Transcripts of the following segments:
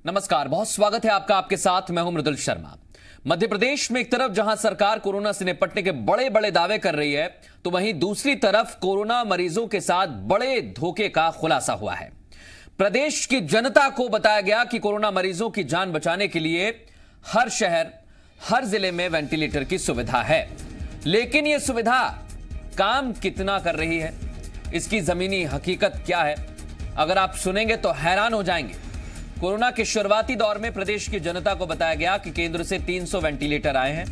नमस्कार, बहुत स्वागत है आपका। आपके साथ मैं हूं मृदुल शर्मा। मध्य प्रदेश में एक तरफ जहां सरकार कोरोना से निपटने के बड़े बड़े दावे कर रही है, तो वहीं दूसरी तरफ कोरोना मरीजों के साथ बड़े धोखे का खुलासा हुआ है। प्रदेश की जनता को बताया गया कि कोरोना मरीजों की जान बचाने के लिए हर शहर, हर जिले में वेंटिलेटर की सुविधा है, लेकिन यह सुविधा काम कितना कर रही है, इसकी जमीनी हकीकत क्या है, अगर आप सुनेंगे तो हैरान हो जाएंगे। कोरोना के शुरुआती दौर में प्रदेश की जनता को बताया गया कि केंद्र से 300 वेंटिलेटर आए हैं,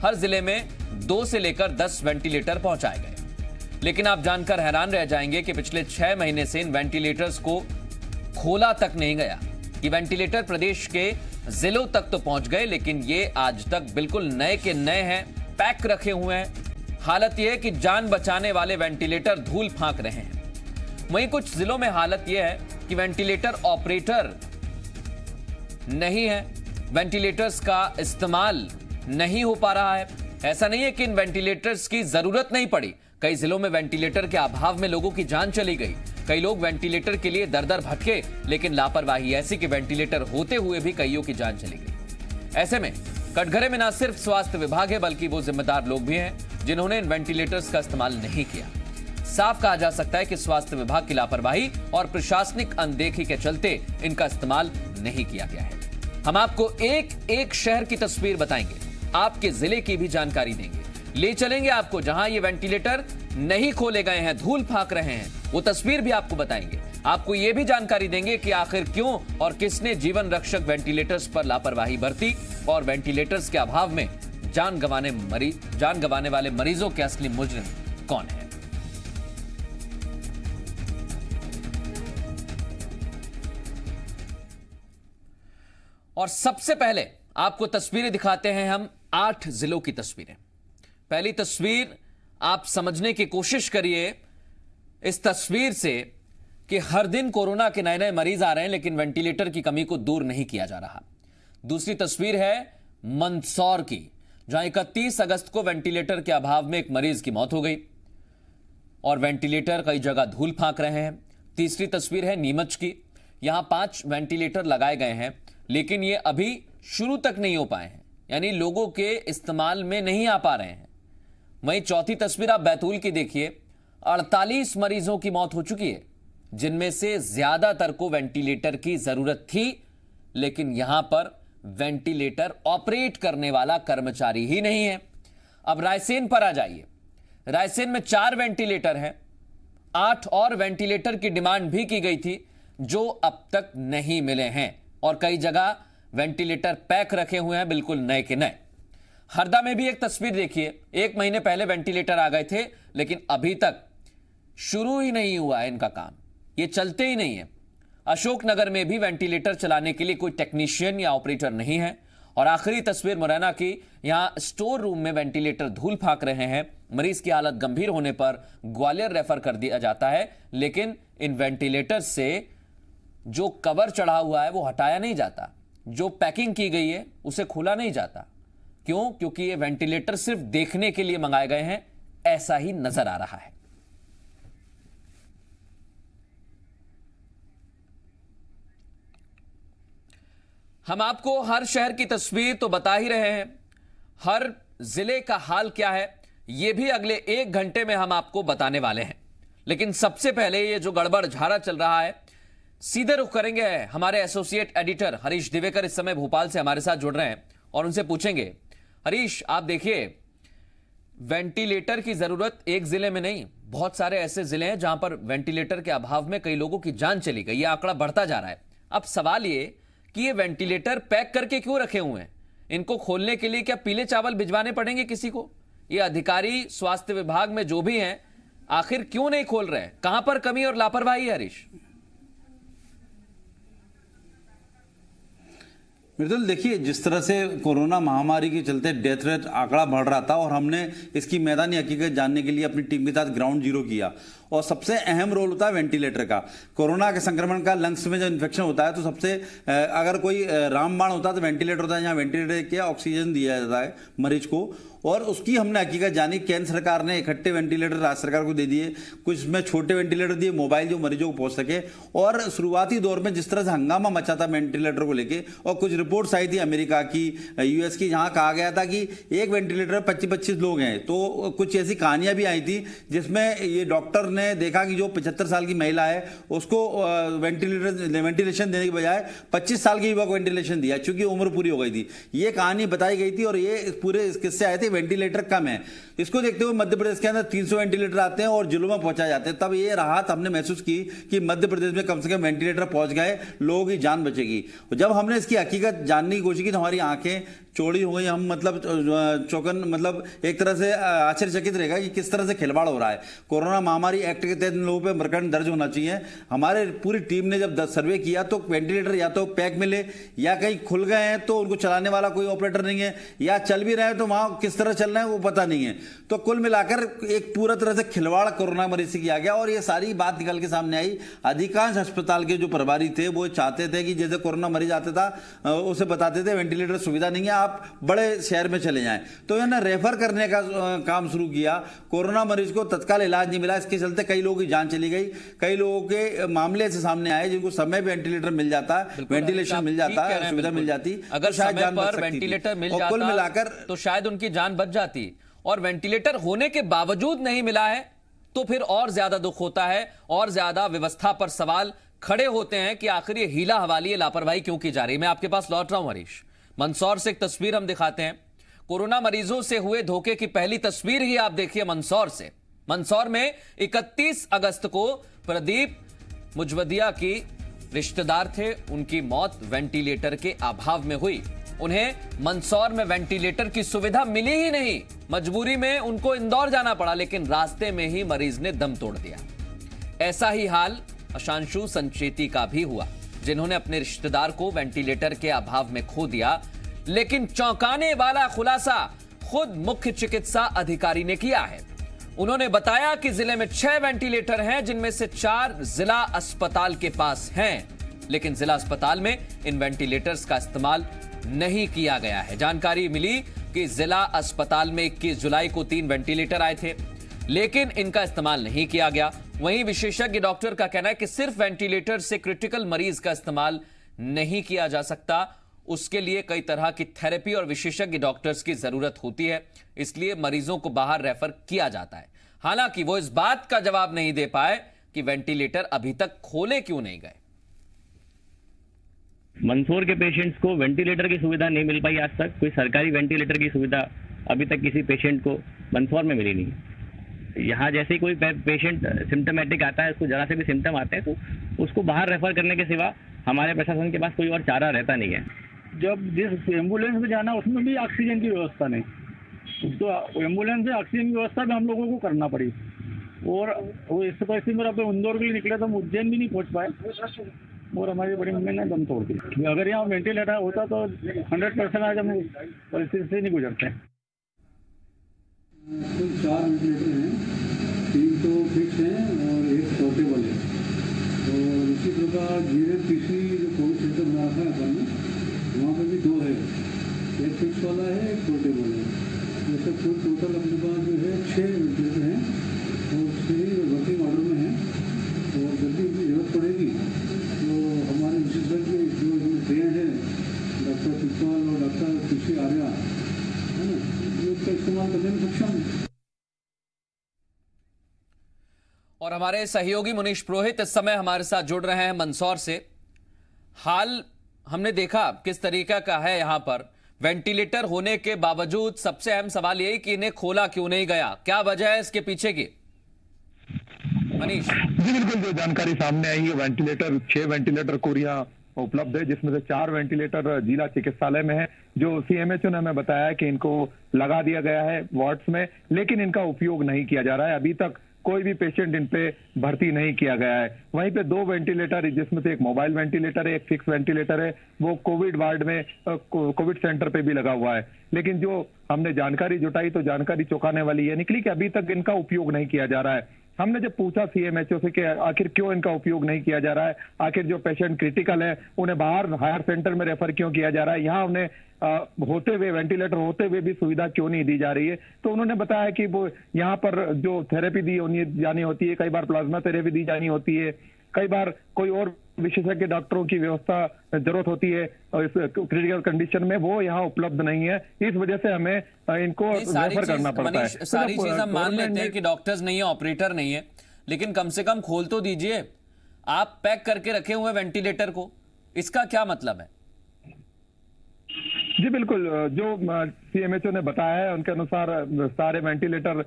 हर जिले में 2 से लेकर 10 वेंटिलेटर पहुंचाए गए। लेकिन आप जानकर हैरान रह जाएंगे कि पिछले 6 महीने से इन वेंटिलेटर्स को खोला तक नहीं गया। कि वेंटिलेटर प्रदेश के जिलों तक तो पहुंच गए, लेकिन ये आज तक बिल्कुल नए के नए हैं, पैक रखे हुए हैं। हालत यह है कि जान बचाने वाले वेंटिलेटर धूल फांक रहे हैं। वहीं कुछ जिलों में हालत यह है कि वेंटिलेटर ऑपरेटर नहीं है, वेंटिलेटर्स का इस्तेमाल नहीं हो पा रहा है। ऐसा नहीं है कि इन वेंटिलेटर्स की जरूरत नहीं पड़ी, कई जिलों में वेंटिलेटर के अभाव में लोगों की जान चली गई। कई लोग वेंटिलेटर के लिए दर दर भटके, लेकिन लापरवाही ऐसी कि वेंटिलेटर होते हुए भी कईयों की जान चली गई। ऐसे में कटघरे में न सिर्फ स्वास्थ्य विभाग है, बल्कि वो जिम्मेदार लोग भी हैं जिन्होंने इन वेंटिलेटर्स का इस्तेमाल नहीं किया। साफ कहा जा सकता है कि स्वास्थ्य विभाग की लापरवाही और प्रशासनिक अनदेखी के चलते इनका इस्तेमाल नहीं किया गया है। हम आपको एक एक शहर की तस्वीर बताएंगे, आपके जिले की भी जानकारी देंगे, ले चलेंगे आपको जहां ये वेंटिलेटर नहीं खोले गए हैं, धूल फांक रहे हैं, वो तस्वीर भी आपको बताएंगे। आपको यह भी जानकारी देंगे कि आखिर क्यों और किसने जीवन रक्षक वेंटिलेटर्स पर लापरवाही बरती और वेंटिलेटर्स के अभाव में जान गंवाने वाले मरीजों के असली मुजरिम कौन है। और सबसे पहले आपको तस्वीरें दिखाते हैं हम 8 जिलों की तस्वीरें। पहली तस्वीर आप समझने की कोशिश करिए इस तस्वीर से कि हर दिन कोरोना के नए नए मरीज आ रहे हैं, लेकिन वेंटिलेटर की कमी को दूर नहीं किया जा रहा। दूसरी तस्वीर है मंदसौर की, जहां 31 अगस्त को वेंटिलेटर के अभाव में एक मरीज की मौत हो गई और वेंटिलेटर कई जगह धूल फांक रहे हैं। तीसरी तस्वीर है नीमच की, यहां 5 वेंटिलेटर लगाए गए हैं, लेकिन ये अभी शुरू तक नहीं हो पाए हैं, यानी लोगों के इस्तेमाल में नहीं आ पा रहे हैं। वहीं चौथी तस्वीर आप बैतूल की देखिए, 48 मरीजों की मौत हो चुकी है, जिनमें से ज्यादातर को वेंटिलेटर की जरूरत थी, लेकिन यहां पर वेंटिलेटर ऑपरेट करने वाला कर्मचारी ही नहीं है। अब रायसेन पर आ जाइए, रायसेन में 4 वेंटिलेटर हैं, 8 और वेंटिलेटर की डिमांड भी की गई थी, जो अब तक नहीं मिले हैं और कई जगह वेंटिलेटर पैक रखे हुए हैं, बिल्कुल नए के नए। हरदा में भी एक तस्वीर देखिए, 1 महीने पहले वेंटिलेटर आ गए थे, लेकिन अभी तक शुरू ही नहीं हुआ है इनका काम, ये चलते ही नहीं है। अशोकनगर में भी वेंटिलेटर चलाने के लिए कोई टेक्नीशियन या ऑपरेटर नहीं है। और आखिरी तस्वीर मुरैना की, यहां स्टोर रूम में वेंटिलेटर धूल फांक रहे हैं। मरीज की हालत गंभीर होने पर ग्वालियर रेफर कर दिया जाता है, लेकिन इन वेंटिलेटर से जो कवर चढ़ा हुआ है वो हटाया नहीं जाता, जो पैकिंग की गई है उसे खोला नहीं जाता। क्यों? क्योंकि ये वेंटिलेटर सिर्फ देखने के लिए मंगाए गए हैं, ऐसा ही नजर आ रहा है। हम आपको हर शहर की तस्वीर तो बता ही रहे हैं, हर जिले का हाल क्या है यह भी अगले 1 घंटे में हम आपको बताने वाले हैं। लेकिन सबसे पहले ये जो गड़बड़ झाड़ा चल रहा है, सीधे रुख करेंगे हमारे एसोसिएट एडिटर हरीश दिवेकर, इस समय भोपाल से हमारे साथ जुड़ रहे हैं, और उनसे पूछेंगे, हरीश आप देखिए, वेंटिलेटर की जरूरत एक जिले में नहीं, बहुत सारे ऐसे जिले हैं जहां पर वेंटिलेटर के अभाव में कई लोगों की जान चली गई, यह आंकड़ा बढ़ता जा रहा है। अब सवाल ये कि ये वेंटिलेटर पैक करके क्यों रखे हुए हैं, इनको खोलने के लिए क्या पीले चावल भिजवाने पड़ेंगे किसी को? ये अधिकारी स्वास्थ्य विभाग में जो भी हैं, आखिर क्यों नहीं खोल रहे? कहां पर कमी और लापरवाही है हरीश? मृदुल, देखिए, जिस तरह से कोरोना महामारी के चलते डेथ रेट आंकड़ा बढ़ रहा था और हमने इसकी मैदानी हकीकत जानने के लिए अपनी टीम के साथ ग्राउंड जीरो किया, और सबसे अहम रोल होता है वेंटिलेटर का। कोरोना के संक्रमण का लंग्स में जो इन्फेक्शन होता है तो सबसे अगर कोई रामबाण होता है तो वेंटिलेटर होता है, जहाँ वेंटिलेटर किया ऑक्सीजन दिया जाता है मरीज को, और उसकी हमने हकीकत जानी। केंद्र सरकार ने इकट्ठे वेंटिलेटर राज्य सरकार को दे दिए, कुछ में छोटे वेंटिलेटर दिए, मोबाइल जो मरीजों को पहुंच सके। और शुरुआती दौर में जिस तरह से हंगामा मचा था वेंटिलेटर को लेके, और कुछ रिपोर्ट्स आई थी अमेरिका की, यूएस की, जहां कहा गया था कि एक वेंटिलेटर 25-25 लोग हैं। तो कुछ ऐसी कहानियां भी आई थी जिसमें ये डॉक्टर ने देखा कि जो 75 साल की महिला है उसको वेंटिलेशन देने के बजाय 25 साल की युवक को वेंटिलेशन दिया, चूंकि उम्र पूरी हो गई थी। ये कहानी बताई गई थी और ये पूरे किस्से आए थे, वेंटिलेटर कम है। इसको देखते हुए मध्य प्रदेश के अंदर 300 वेंटिलेटर आते हैं और जिलों में पहुंचाए जाते हैं। तब ये राहत हमने महसूस की कि मध्य प्रदेश में कम से कम वेंटिलेटर पहुंच गए, लोगों की जान बचेगी। जब हमने इसकी हकीकत जानने की कोशिश की तो हमारी आंखें चौड़ी हो गई। हम चौकन एक तरह से आश्चर्यचकित रहेगा कि किस तरह से खिलवाड़ हो रहा है। कोरोना महामारी एक्ट के तहत लोगों पे प्रकरण दर्ज होना चाहिए। हमारे पूरी टीम ने जब सर्वे किया तो वेंटिलेटर या तो पैक मिले या कहीं खुल गए हैं तो उनको चलाने वाला कोई ऑपरेटर नहीं है, या चल भी रहे हैं तो वहां किस तरह चल रहे हैं वो पता नहीं है। तो कुल मिलाकर एक पूरा तरह से खिलवाड़ कोरोना मरीज से किया गया और ये सारी बात निकल के सामने आई। अधिकांश अस्पताल के जो प्रभारी थे वो चाहते थे कि जैसे कोरोना मरीज आते था उसे बताते थे वेंटिलेटर सुविधा नहीं है, आप बड़े शहर में चले जाएं। तो इन्होंने रेफर करने का काम शुरू किया। कोरोना मरीज को तत्काल इलाज नहीं मिला, इसके चलते कई लोगों की जान चली गई। कई लोगों के मामले से सामने आए जिनको समय पे वेंटिलेटर मिल जाता, वेंटिलेशन मिल जाता, सुविधा मिल जाती, अगर समय पर वेंटिलेटर मिल जाता कुल मिलाकर तो शायद उनकी जान बच जाती। और वेंटिलेटर होने के बावजूद नहीं मिला है तो फिर और ज्यादा दुख होता है, और ज्यादा व्यवस्था पर सवाल खड़े होते हैं कि आखिर ये हीला हवाली, लापरवाही क्यों की जा रही है। मैं आपके पास लौट रहा हूं हरीश। मंदसौर से एक तस्वीर हम दिखाते हैं। कोरोना मरीजों से हुए धोखे की पहली तस्वीर ही आप देखिए मंदसौर से। मंदसौर में 31 अगस्त को प्रदीप मुजवदिया की रिश्तेदार थे, उनकी मौत वेंटिलेटर के अभाव में हुई। उन्हें मंदसौर में वेंटिलेटर की सुविधा मिली ही नहीं, मजबूरी में उनको इंदौर जाना पड़ा, लेकिन रास्ते में ही मरीज ने दम तोड़ दिया। ऐसा ही हाल अशांशु संचेती का भी हुआ, जिन्होंने अपने रिश्तेदार को वेंटिलेटर के अभाव में खो दिया। लेकिन चौंकाने वाला खुलासा खुद मुख्य चिकित्सा अधिकारी ने किया है। उन्होंने बताया कि जिले में 6 वेंटिलेटर हैं, जिनमें से 4 जिला अस्पताल के पास हैं, लेकिन जिला अस्पताल में इन वेंटिलेटर्स का इस्तेमाल नहीं किया गया है। जानकारी मिली कि जिला अस्पताल में 21 जुलाई को 3 वेंटिलेटर आए थे, लेकिन इनका इस्तेमाल नहीं किया गया। वहीं विशेषज्ञ डॉक्टर का कहना है कि सिर्फ वेंटिलेटर से क्रिटिकल मरीज का इस्तेमाल नहीं किया जा सकता, उसके लिए कई तरह की थेरेपी और विशेषज्ञ डॉक्टर्स की जरूरत होती है, इसलिए मरीजों को बाहर रेफर किया जाता है। हालांकि वो इस बात का जवाब नहीं दे पाए कि वेंटिलेटर अभी तक खोले क्यों नहीं गए। मंदसौर के पेशेंट्स को वेंटिलेटर की सुविधा नहीं मिल पाई आज तक। कोई सरकारी वेंटिलेटर की सुविधा अभी तक किसी पेशेंट को मंदसौर में मिली नहीं। यहाँ जैसे ही कोई पेशेंट सिम्टमेटिक आता है, उसको जरा से भी सिम्टम आते हैं तो उसको बाहर रेफर करने के सिवा हमारे प्रशासन के पास कोई और चारा रहता नहीं है। जब जिस एम्बुलेंस में जाना उसमें भी ऑक्सीजन की व्यवस्था नहीं, तो एम्बुलेंस में ऑक्सीजन की व्यवस्था भी हम लोगों को करना पड़ी। और वो इस परिस्थिति में अपने इंदौर के लिए निकले तो हम उज्जैन भी नहीं पहुंच पाए और हमारी बड़ी मम्मी ने दम तोड़ दी। अगर यहाँ वेंटिलेटर होता तो 100% आज हम परिस्थिति से नहीं गुजरते। कुल 4 वेंटिलेटर हैं, 3 तो फिक्स हैं और 1 पोर्टेबल है। और इसी प्रकार जीएमपीसी जो कोविड सेंटर बना रखा है अपन ने, वहाँ पर भी 2 है, 1 फिक्स वाला है, 1 पोर्टेबल है। जैसे कुल टोटल अपने पास जो है 6 वेंटिलेटर हैं और 6 वर्किंग ऑर्डर में हैं। और जब भी उनकी जरूरत पड़ेगी तो हमारे विशेषज्ञ जो ट्रेन है डॉक्टर पिस्वाल और डॉक्टर पीसी आर्या है ना, ये उसका इस्तेमाल करने में सक्षम है। और हमारे सहयोगी मुनीश पुरोहित इस समय हमारे साथ जुड़ रहे हैं मंदसौर से। हाल हमने देखा किस तरीके का है यहाँ पर। वेंटिलेटर होने के बावजूद सबसे अहम सवाल यही कि इन्हें खोला क्यों नहीं गया, क्या वजह है इसके पीछे की? मनीष जी बिल्कुल, जो जानकारी सामने आई है, वेंटिलेटर 6 वेंटिलेटर कोरिया उपलब्ध है, जिसमें से 4 वेंटिलेटर जिला चिकित्सालय में है। जो सीएमएचओ ने हमें बताया कि इनको लगा दिया गया है वार्ड्स में, लेकिन इनका उपयोग नहीं किया जा रहा है। अभी तक कोई भी पेशेंट इन पे भर्ती नहीं किया गया है। वहीं पे 2 वेंटिलेटर, जिसमें से एक मोबाइल वेंटिलेटर है, एक फिक्स वेंटिलेटर है, वो कोविड वार्ड में कोविड सेंटर पे भी लगा हुआ है। लेकिन जो हमने जानकारी जुटाई तो जानकारी चौंकाने वाली ये निकली कि अभी तक इनका उपयोग नहीं किया जा रहा है। हमने जब पूछा सीएमएचओ से कि आखिर क्यों इनका उपयोग नहीं किया जा रहा है, आखिर जो पेशेंट क्रिटिकल है उन्हें बाहर हायर सेंटर में रेफर क्यों किया जा रहा है, यहाँ उन्हें होते हुए वेंटिलेटर होते हुए भी सुविधा क्यों नहीं दी जा रही है, तो उन्होंने बताया कि वो यहाँ पर जो थेरेपी जानी होती है, कई बार प्लाज्मा थेरेपी दी जानी होती है, कई बार कोई और विशेषज्ञ डॉक्टरों की व्यवस्था जरूरत होती है इस क्रिटिकल कंडीशन में, वो यहाँ उपलब्ध नहीं है। इस वजह से हमें इनको रेफर करना पड़ता है। सारी चीज हम मान लेते हैं कि डॉक्टर्स नहीं है, ऑपरेटर नहीं है, लेकिन कम से कम खोल तो दीजिए। आप पैक करके रखे हुए वेंटिलेटर को, इसका क्या मतलब है? जी बिल्कुल, जो सीएमएचओ ने बताया है उनके अनुसार सारे वेंटिलेटर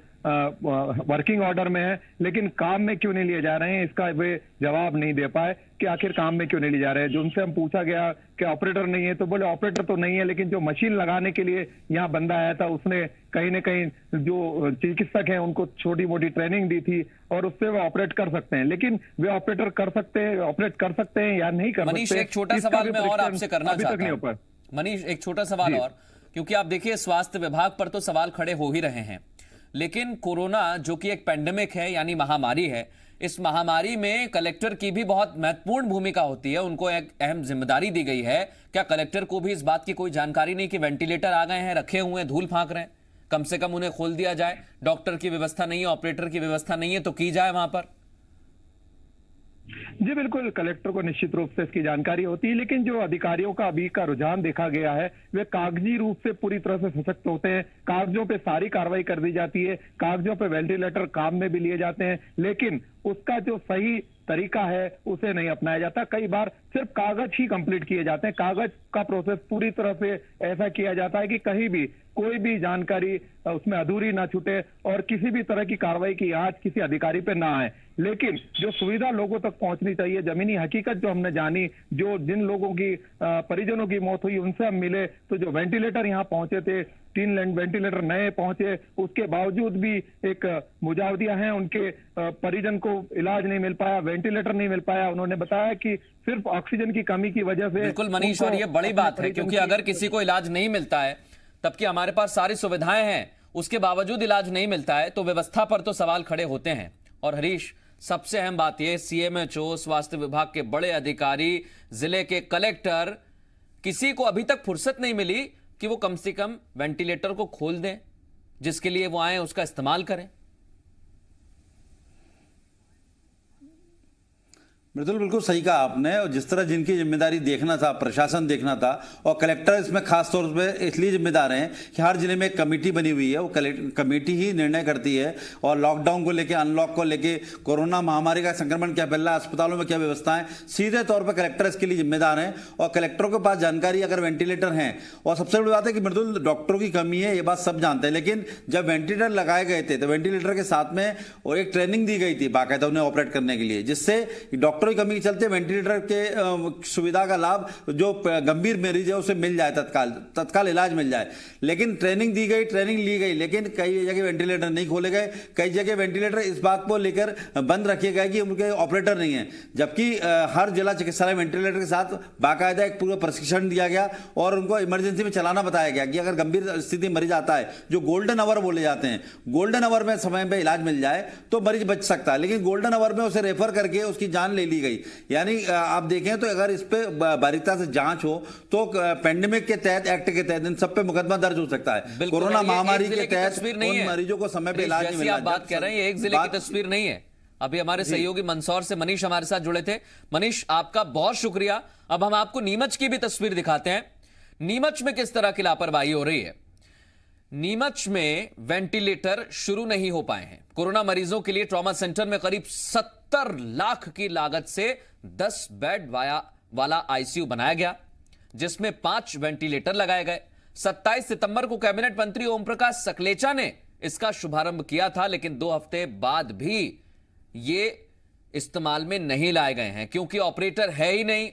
वर्किंग ऑर्डर में है, लेकिन काम में क्यों नहीं लिए जा रहे हैं इसका वे जवाब नहीं दे पाए कि आखिर काम में क्यों नहीं लिए जा रहे हैं। जो उनसे हम पूछा गया कि ऑपरेटर नहीं है, तो बोले ऑपरेटर तो नहीं है, लेकिन जो मशीन लगाने के लिए यहाँ बंदा आया था उसने कहीं ना कहीं जो चिकित्सक हैं उनको छोटी मोटी ट्रेनिंग दी थी और उससे वो ऑपरेट कर सकते हैं, लेकिन वे ऑपरेट कर सकते हैं या नहीं कर सकते। मनीष, एक छोटा सवाल मैं और आपसे करना चाहता हूं। मनीष, एक छोटा सवाल और, क्योंकि आप देखिए स्वास्थ्य विभाग पर तो सवाल खड़े हो ही रहे हैं, लेकिन कोरोना जो कि एक पेंडेमिक है यानी महामारी है, इस महामारी में कलेक्टर की भी बहुत महत्वपूर्ण भूमिका होती है, उनको एक अहम जिम्मेदारी दी गई है। क्या कलेक्टर को भी इस बात की कोई जानकारी नहीं कि वेंटिलेटर आ गए हैं, रखे हुए हैं, धूल फांक रहे हैं, कम से कम उन्हें खोल दिया जाए? डॉक्टर की व्यवस्था नहीं है, ऑपरेटर की व्यवस्था नहीं है, तो की जाए वहां पर। जी बिल्कुल, कलेक्टर को निश्चित रूप से इसकी जानकारी होती है, लेकिन जो अधिकारियों का अभी का रुझान देखा गया है वे कागजी रूप से पूरी तरह से सशक्त होते हैं, कागजों पे सारी कार्रवाई कर दी जाती है, कागजों पे वेंटिलेटर काम में भी लिए जाते हैं, लेकिन उसका जो सही तरीका है उसे नहीं अपनाया जाता। कई बार सिर्फ कागज ही कंप्लीट किए जाते हैं, कागज का प्रोसेस पूरी तरह से ऐसा किया जाता है कि कहीं भी कोई भी जानकारी उसमें अधूरी ना छूटे और किसी भी तरह की कार्रवाई की आज किसी अधिकारी पे ना आए। लेकिन जो सुविधा लोगों तक पहुंचनी चाहिए, जमीनी हकीकत जो हमने जानी, जो जिन लोगों की परिजनों की मौत हुई उनसे हम मिले, तो जो वेंटिलेटर यहाँ पहुंचे थे 3 वेंटिलेटर नए पहुंचे, उसके बावजूद भी एक मुजावदिया हैं, उनके परिजन को इलाज नहीं मिल पाया, वेंटिलेटर नहीं मिल पाया। उन्होंने बताया कि सिर्फ ऑक्सीजन की कमी की वजह से। बिल्कुल मनीष, और ये बड़ी बात है, क्योंकि अगर किसी को इलाज नहीं मिलता है तब कि हमारे पास सारी सुविधाएं हैं, उसके बावजूद इलाज नहीं मिलता है, तो व्यवस्था पर तो सवाल खड़े होते हैं। और हरीश, सबसे अहम बात यह, सीएमएचओ, स्वास्थ्य विभाग के बड़े अधिकारी, जिले के कलेक्टर, किसी को अभी तक फुर्सत नहीं मिली कि वो कम से कम वेंटिलेटर को खोल दें, जिसके लिए वो आए उसका इस्तेमाल करें। बिल्कुल बिल्कुल सही कहा आपने। और जिस तरह जिनकी जिम्मेदारी देखना था, प्रशासन देखना था, और कलेक्टर इसमें खास तौर पे इसलिए जिम्मेदार हैं कि हर जिले में एक कमेटी बनी हुई है, वो कमेटी ही निर्णय करती है, और लॉकडाउन को लेके, अनलॉक को लेके, कोरोना महामारी का संक्रमण क्या फैल रहा है, अस्पतालों में क्या व्यवस्थाएं, सीधे तौर पर कलेक्टर इसके लिए जिम्मेदार हैं। और कलेक्टरों के पास जानकारी अगर वेंटिलेटर हैं, और सबसे बड़ी बात है कि मृदुल डॉक्टरों की कमी है, ये बात सब जानते हैं, लेकिन जब वेंटिलेटर लगाए गए थे तो वेंटिलेटर के साथ में और एक ट्रेनिंग दी गई थी बाकायदा उन्हें ऑपरेट करने के लिए, जिससे डॉक्टर की कमी के चलते वेंटिलेटर के सुविधा का लाभ जो गंभीर मरीज है उसे मिल जाए, तत्काल इलाज मिल जाए। लेकिन ट्रेनिंग दी गई, ट्रेनिंग ली गई, लेकिन कई जगह वेंटिलेटर नहीं खोले गए, कई जगह वेंटिलेटर इस बात को लेकर बंद रखे गए कि उनके ऑपरेटर नहीं है, जबकि हर जिला चिकित्सालय वेंटिलेटर के साथ बाकायदा एक पूरा प्रशिक्षण दिया गया और उनको इमरजेंसी में चलाना बताया गया कि अगर गंभीर स्थिति मरीज आता है, जो गोल्डन आवर बोले जाते हैं, गोल्डन आवर में समय पे इलाज मिल जाए तो मरीज बच सकता है, लेकिन गोल्डन आवर में उसे रेफर करके उसकी जान ले ली गई। यानी आप देखें तो अगर इस पे बारीकता से जांच हो तो पेंडेमिक के तहत, एक्ट के तहत इन सब पे मुकदमा दर्ज हो सकता है। कोरोना महामारी के तहत उन मरीजों को समय पे इलाज नहीं मिला। आप बात कर रहे हैं, एक जिले की तस्वीर नहीं है। अभी हमारे सहयोगी मंदसौर से मनीष हमारे साथ जुड़े थे। मनीष, आपका बहुत शुक्रिया। अब हम आपको नीमच की भी तस्वीर दिखाते हैं। नीमच में किस तरह की लापरवाही हो रही है। नीमच में वेंटिलेटर शुरू नहीं हो पाए हैं। कोरोना मरीजों के लिए ट्रॉमा सेंटर में करीब 70 लाख की लागत से 10 बेड वाला आईसीयू बनाया गया, जिसमें 5 वेंटिलेटर लगाए गए। 27 सितंबर को कैबिनेट मंत्री ओम प्रकाश सकलेचा ने इसका शुभारंभ किया था, लेकिन 2 हफ्ते बाद भी ये इस्तेमाल में नहीं लाए गए हैं, क्योंकि ऑपरेटर है ही नहीं।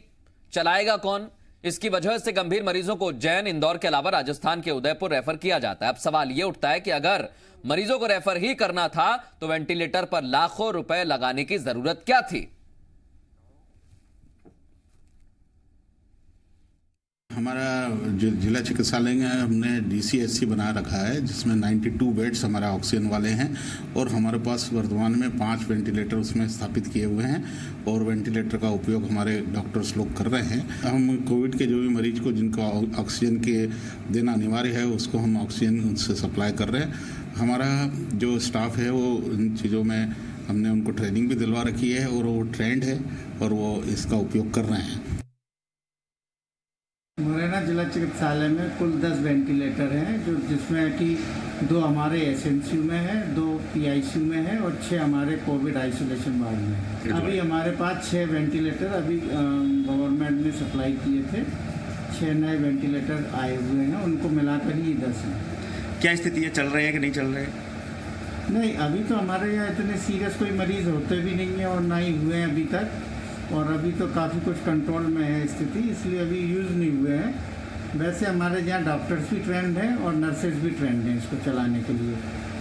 चलाएगा कौन? इसकी वजह से गंभीर मरीजों को उज्जैन, इंदौर के अलावा राजस्थान के उदयपुर रेफर किया जाता है। अब सवाल यह उठता है कि अगर मरीजों को रेफर ही करना था तो वेंटिलेटर पर लाखों रुपए लगाने की जरूरत क्या थी? हमारा जो जिला चिकित्सालय है हमने DCSC बना रखा है, जिसमें 92 बेड्स हमारा ऑक्सीजन वाले हैं और हमारे पास वर्तमान में 5 वेंटिलेटर उसमें स्थापित किए हुए हैं और वेंटिलेटर का उपयोग हमारे डॉक्टर्स लोग कर रहे हैं। हम कोविड के जो भी मरीज को जिनका ऑक्सीजन के देना अनिवार्य है उसको हम ऑक्सीजन उनसे सप्लाई कर रहे हैं। हमारा जो स्टाफ है वो इन चीज़ों में हमने उनको ट्रेनिंग भी दिलवा रखी है और वो ट्रेंड है और वो इसका उपयोग कर रहे हैं। मुरैना जिला चिकित्सालय में कुल 10 वेंटिलेटर हैं, जो जिसमें कि 2 हमारे SNCU में है, 2 PICU में है और 6 हमारे कोविड आइसोलेशन वार्ड में है। अभी हमारे पास 6 वेंटिलेटर अभी गवर्नमेंट ने सप्लाई किए थे, 6 नए वेंटिलेटर आए हुए हैं, उनको मिलाकर ही 10 हैं। क्या स्थिति है, चल रहे हैं कि नहीं चल रहे हैं? नहीं, अभी तो हमारे यहाँ इतने सीरियस कोई मरीज़ होते भी नहीं है और ना ही हुए हैं अभी तक, और अभी तो काफ़ी कुछ कंट्रोल में है स्थिति, इसलिए अभी यूज़ नहीं हुए हैं। वैसे हमारे यहाँ डॉक्टर्स भी ट्रेंड हैं और नर्सेज भी ट्रेंड हैं इसको चलाने के लिए,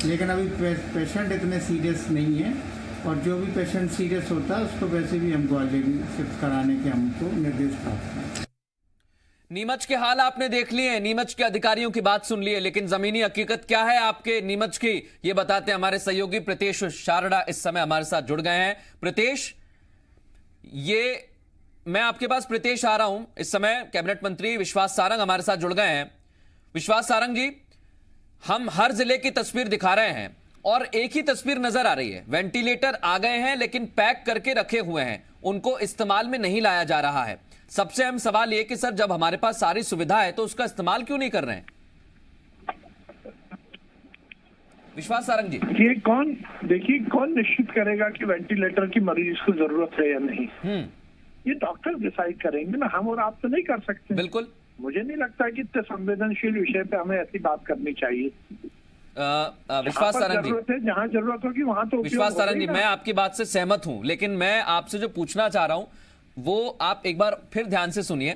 लेकिन अभी पेशेंट इतने सीरियस नहीं है, और जो भी पेशेंट सीरियस होता है उसको वैसे भी हम ग्वालियर शिफ्ट कराने के हमको निर्देश प्राप्त हैं। नीमच के हाल आपने देख लिए हैं, नीमच के अधिकारियों की बात सुन ली है, लेकिन जमीनी हकीकत क्या है आपके नीमच की, ये बताते हैं हमारे सहयोगी प्रीतेश शारदा इस समय हमारे साथ जुड़ गए हैं। प्रीतेश, ये मैं आपके पास प्रीतेश आ रहा हूं, इस समय कैबिनेट मंत्री विश्वास सारंग हमारे साथ जुड़ गए हैं। विश्वास सारंग जी, हम हर जिले की तस्वीर दिखा रहे हैं और एक ही तस्वीर नजर आ रही है, वेंटिलेटर आ गए हैं लेकिन पैक करके रखे हुए हैं, उनको इस्तेमाल में नहीं लाया जा रहा है। सबसे अहम सवाल यह कि सर, जब हमारे पास सारी सुविधा है तो उसका इस्तेमाल क्यों नहीं कर रहे हैं? विश्वास सारंग जी, ये देखिए कौन निश्चित करेगा कि वेंटिलेटर की मरीज को जरूरत है या नहीं? ये डॉक्टर डिसाइड करेंगे ना, हम और आप तो नहीं कर सकते। बिल्कुल, मुझे नहीं लगता कि इतने संवेदनशील विषय पे हमें ऐसी बात करनी चाहिए। विश्वास सारंग जी, जरूरत है, जहाँ जरूरत होगी वहां तो विश्वास सारंग जी, मैं आपकी बात से सहमत हूं, लेकिन मैं आपसे जो पूछना चाह रहा हूं वो आप एक बार फिर ध्यान से सुनिए।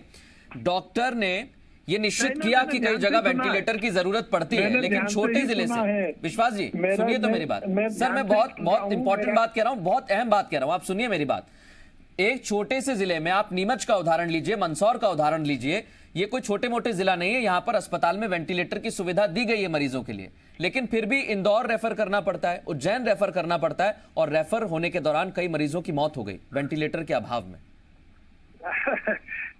डॉक्टर ने ये निश्चित किया कि कई जगह वेंटिलेटर की जरूरत पड़ती है, लेकिन छोटे जिले से, विश्वास जी सुनिए तो मेरी बात सर, मैं बहुत इंपॉर्टेंट बात कह रहा हूं, बहुत अहम बात कह रहा हूं, आप सुनिए मेरी बात। एक छोटे से जिले में आप नीमच का उदाहरण लीजिए, मंदसौर का उदाहरण लीजिए, ये कोई छोटे मोटे जिला नहीं है, यहां पर अस्पताल में वेंटिलेटर की सुविधा दी गई है मरीजों के लिए, लेकिन फिर भी इंदौर रेफर करना पड़ता है, उज्जैन रेफर करना पड़ता है, और रेफर होने के दौरान कई मरीजों की मौत हो गई वेंटिलेटर के अभाव में।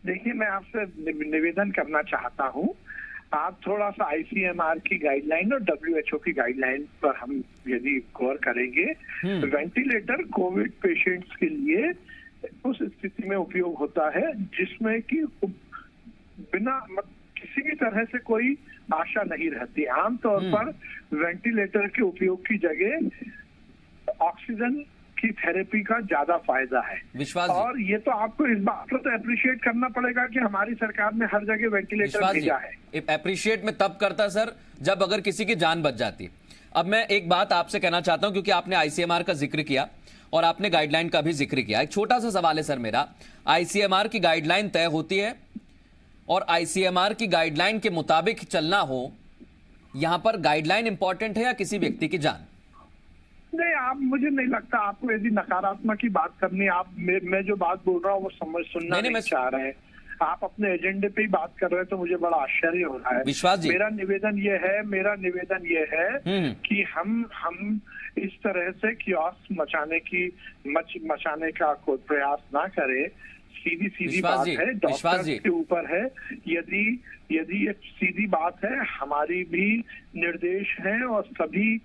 देखिए, मैं आपसे निवेदन करना चाहता हूं, आप थोड़ा सा ICMR की गाइडलाइन और WHO की गाइडलाइन पर हम यदि गौर करेंगे, वेंटिलेटर कोविड पेशेंट्स के लिए उस स्थिति में उपयोग होता है जिसमें कि बिना किसी भी तरह से कोई आशा नहीं रहती। आमतौर पर वेंटिलेटर के उपयोग की जगह ऑक्सीजन की थेरेपी का ज्यादा फायदा है। और ये तो आपको इस बात को तो अप्रिशिएट करना पड़ेगा कि हमारी सरकार ने हर जगह वेंटिलेटर भेजा है। अप्रिशिएट में तब करता सर जब अगर किसी की जान बच जाती। अब मैं एक बात आपसे कहना चाहता हूं, क्योंकि आपने ICMR का जिक्र किया और आपने गाइडलाइन का भी जिक्र किया। एक छोटा सा सवाल है सर मेरा, ICMR की गाइडलाइन तय होती है और ICMR की गाइडलाइन के मुताबिक चलना हो, यहां पर गाइडलाइन इंपॉर्टेंट है या किसी व्यक्ति की जान? नहीं, आप, मुझे नहीं लगता आपको यदि नकारात्मक की बात करनी, आप मैं जो बात बोल रहा हूँ वो सुनना नहीं चाह रहे हैं, आप अपने एजेंडे पे ही बात कर रहे हैं, तो मुझे बड़ा आश्चर्य हो रहा है। विश्वास जी, मेरा निवेदन ये है कि हम इस तरह से कियोस्क मचाने का कोई प्रयास ना करें। सीधी बात है, डॉक्टर के ऊपर है। यदि ये सीधी बात है, हमारी भी निर्देश है और सभी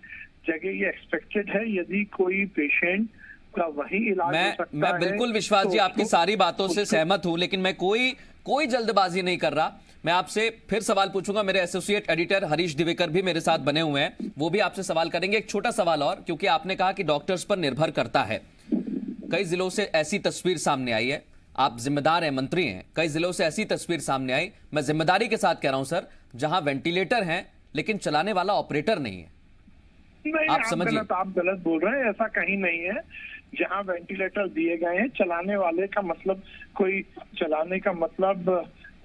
जगह ये एक्सपेक्टेड है, यदि कोई पेशेंट का वही इलाज हो सकता है। मैं बिल्कुल विश्वास जी आपकी सारी बातों से सहमत हूं, लेकिन मैं कोई जल्दबाजी नहीं कर रहा। मैं आपसे फिर सवाल पूछूंगा, मेरे एसोसिएट एडिटर हरीश दिवेकर भी मेरे साथ बने हुए हैं, वो भी आपसे सवाल करेंगे। एक छोटा सवाल और, क्योंकि आपने कहा कि डॉक्टर्स पर निर्भर करता है, कई जिलों से ऐसी तस्वीर सामने आई है, आप जिम्मेदार हैं, मंत्री हैं, कई जिलों से ऐसी तस्वीर सामने आई, मैं जिम्मेदारी के साथ कह रहा हूं सर, जहां वेंटिलेटर हैं लेकिन चलाने वाला ऑपरेटर नहीं है। नहीं, आप गलत बोल रहे हैं, ऐसा कहीं नहीं है। जहां वेंटिलेटर दिए गए हैं, चलाने वाले का मतलब कोई चलाने का मतलब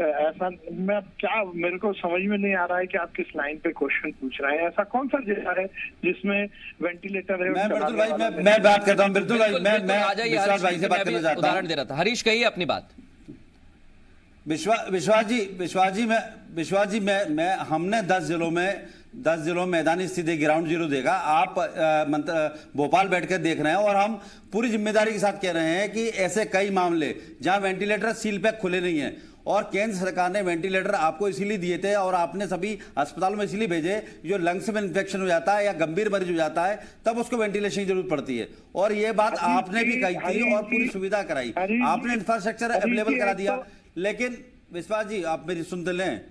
ऐसा, मैं क्या, मेरे को समझ में नहीं आ रहा है कि आप किस लाइन पे क्वेश्चन पूछ रहे हैं। ऐसा कौन सा जिला है जिसमें वेंटिलेटर है? मैं बात करता हूँ, बिल्कुल भाई, मैं विश्वास भाई से बात करना चाहता हूं। उदाहरण दे रहा था। हरीश, कहिए अपनी बात। विश्वास जी मैं हमने 10 जिलों में मैदानी स्थिति ग्राउंड जीरो देखा। आप भोपाल बैठकर देख रहे हैं और हम पूरी जिम्मेदारी के साथ कह रहे हैं कि ऐसे कई मामले जहां वेंटिलेटर सील पैक खुले नहीं है और केंद्र सरकार ने वेंटिलेटर आपको इसीलिए दिए थे और आपने सभी अस्पतालों में इसीलिए भेजे, जो लंग्स में इन्फेक्शन हो जाता है या गंभीर मरीज हो जाता है तब उसको वेंटिलेशन की जरूरत पड़ती है। और ये बात आपने भी कही थी और पूरी सुविधा कराई, आपने इंफ्रास्ट्रक्चर अवेलेबल करा दिया। लेकिन विश्वास जी आप मेरी सुनते लें।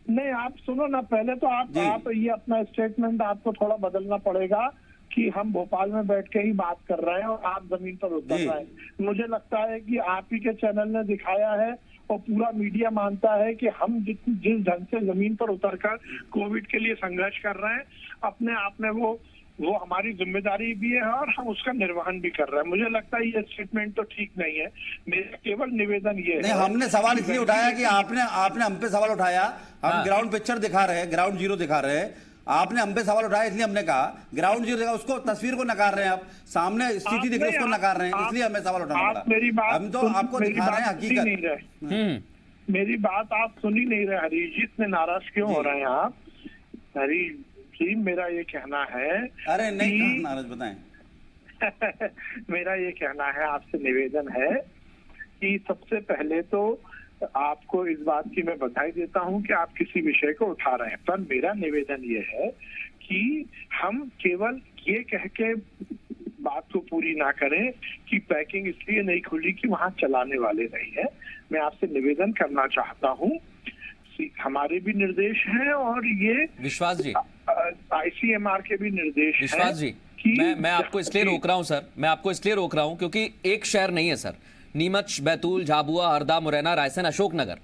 नहीं, आप सुनो ना, पहले तो आप ये अपना स्टेटमेंट आपको थोड़ा बदलना पड़ेगा कि हम भोपाल में बैठ के ही बात कर रहे हैं और आप जमीन पर उतर रहे हैं। मुझे लगता है कि आप ही के चैनल ने दिखाया है और पूरा मीडिया मानता है कि हम जिस ढंग से जमीन पर उतरकर कोविड के लिए संघर्ष कर रहे हैं, अपने आप में वो हमारी जिम्मेदारी भी है और हम उसका निर्वहन भी कर रहे हैं। मुझे लगता है ये स्टेटमेंट तो ठीक नहीं है। मेरा केवल निवेदन ये है, हमने सवाल इसलिए उठाया कि आपने हम पे सवाल उठाया। हम ग्राउंड पिक्चर दिखा रहे हैं, ग्राउंड जीरो दिखा रहे हैं, आपने हम पे सवाल उठाया इसलिए हमने कहा ग्राउंड जीरो देखा, उसको तस्वीर को नकार रहे हैं आप, सामने स्थिति दिख रही है उसको नकार रहे हैं, इसलिए हमें सवाल उठाना पड़ा। हम तो आपको दिखा रहे हैं हकीकत। मेरी बात आप सुन ही नहीं रहे हरीश जी, इतने नाराज क्यों हो रहे हैं आप? हरीश जी, मेरा ये कहना है, अरे नहीं नाराज बताएं। मेरा ये कहना है, आपसे निवेदन है कि सबसे पहले तो आपको इस बात की मैं बधाई देता हूं कि आप किसी विषय को उठा रहे हैं, पर मेरा निवेदन ये है कि हम केवल ये कह के बात को पूरी ना करें कि पैकिंग इसलिए नहीं खुली कि वहां चलाने वाले नहीं है। मैं आपसे निवेदन करना चाहता हूं, हमारे भी निर्देश हैं और ये विश्वास जी ICMR के भी निर्देश विश्वास जी मैं आपको इसलिए रोक रहा हूं सर, मैं आपको इसलिए रोक रहा हूं क्योंकि एक शहर नहीं है सर, नीमच, बैतूल, झाबुआ, हरदा, मुरैना, रायसेन, अशोकनगर,